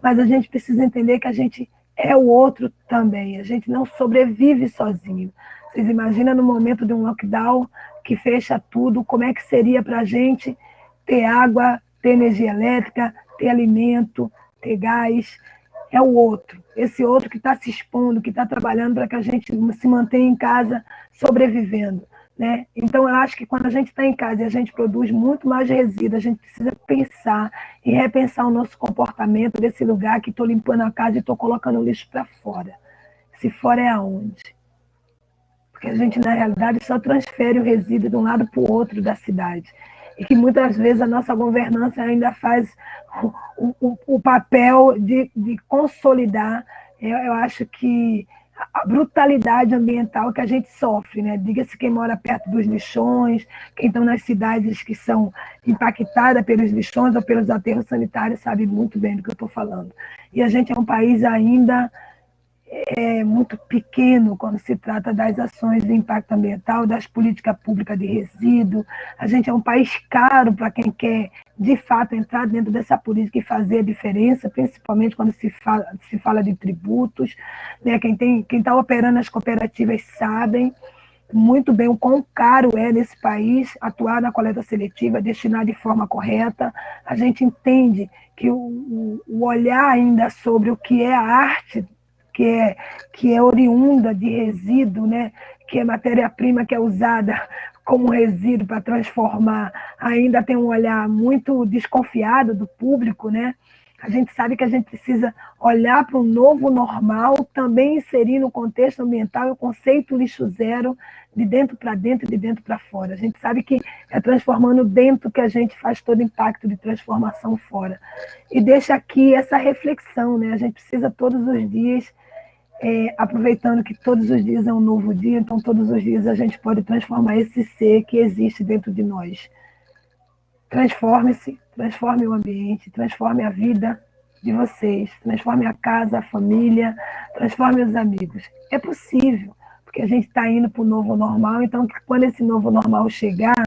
Mas a gente precisa entender que a gente é o outro também, a gente não sobrevive sozinho. Vocês imaginam no momento de um lockdown que fecha tudo, como é que seria para a gente ter água, ter energia elétrica, ter alimento, ter gás? É o outro, esse outro que está se expondo, que está trabalhando para que a gente se mantenha em casa sobrevivendo, né? Então, eu acho que quando a gente está em casa e a gente produz muito mais resíduo, a gente precisa pensar e repensar o nosso comportamento desse lugar que estou limpando a casa e estou colocando o lixo para fora. Se fora é aonde? Porque a gente, na realidade, só transfere o resíduo de um lado para o outro da cidade. E que muitas vezes a nossa governança ainda faz o papel de consolidar, eu acho que a brutalidade ambiental que a gente sofre, né? Diga-se quem mora perto dos lixões, quem está nas cidades que são impactadas pelos lixões ou pelos aterros sanitários sabe muito bem do que eu estou falando. E a gente é um país ainda muito pequeno quando se trata das ações de impacto ambiental, das políticas públicas de resíduo. A gente é um país caro para quem quer, de fato, entrar dentro dessa política e fazer a diferença, principalmente quando se fala de tributos, né? Quem está operando as cooperativas sabem muito bem o quão caro é nesse país atuar na coleta seletiva, destinar de forma correta. A gente entende que o olhar ainda sobre o que é a arte, que é oriunda de resíduo, né? Que é matéria-prima que é usada como resíduo para transformar, ainda tem um olhar muito desconfiado do público, né? A gente sabe que a gente precisa olhar para um novo normal, também inserir no contexto ambiental o conceito lixo zero, de dentro para dentro e de dentro para fora. A gente sabe que é transformando dentro que a gente faz todo o impacto de transformação fora. E deixa aqui essa reflexão, né? A gente precisa todos os dias, aproveitando que todos os dias é um novo dia, então todos os dias a gente pode transformar esse ser que existe dentro de nós. Transforme-se, transforme o ambiente, transforme a vida de vocês, transforme a casa, a família, transforme os amigos. É possível, porque a gente está indo para o novo normal, então quando esse novo normal chegar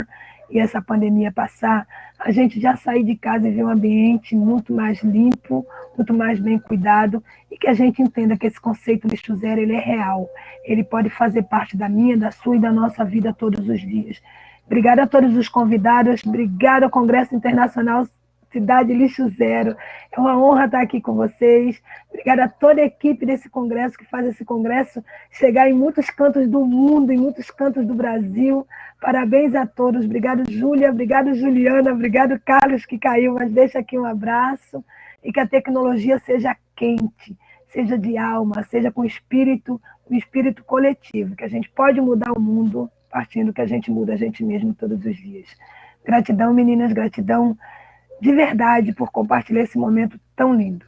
e essa pandemia passar, a gente já sair de casa e ver um ambiente muito mais limpo, muito mais bem cuidado, e que a gente entenda que esse conceito lixo zero ele é real, ele pode fazer parte da minha, da sua e da nossa vida todos os dias. Obrigada a todos os convidados, obrigada ao Congresso Internacional Cidade Lixo Zero. É uma honra estar aqui com vocês. Obrigada a toda a equipe desse congresso, que faz esse congresso chegar em muitos cantos do mundo, em muitos cantos do Brasil. Parabéns a todos. Obrigado, Júlia. Obrigado, Juliana. Obrigado, Carlos, que caiu, mas deixa aqui um abraço. E que a tecnologia seja quente, seja de alma, seja com um espírito coletivo, que a gente pode mudar o mundo partindo que a gente muda a gente mesmo todos os dias. Gratidão, meninas, gratidão de verdade por compartilhar esse momento tão lindo.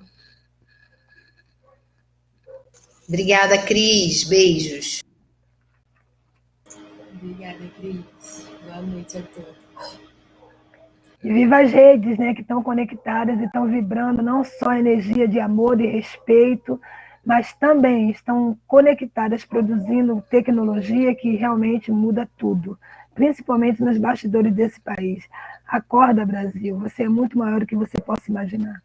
Obrigada, Cris. Beijos. Obrigada, Cris. Boa noite a todos. E viva as redes, né, que estão conectadas e estão vibrando não só energia de amor e respeito, mas também estão conectadas, produzindo tecnologia que realmente muda tudo, principalmente nos bastidores desse país. Acorda, Brasil, você é muito maior do que você possa imaginar.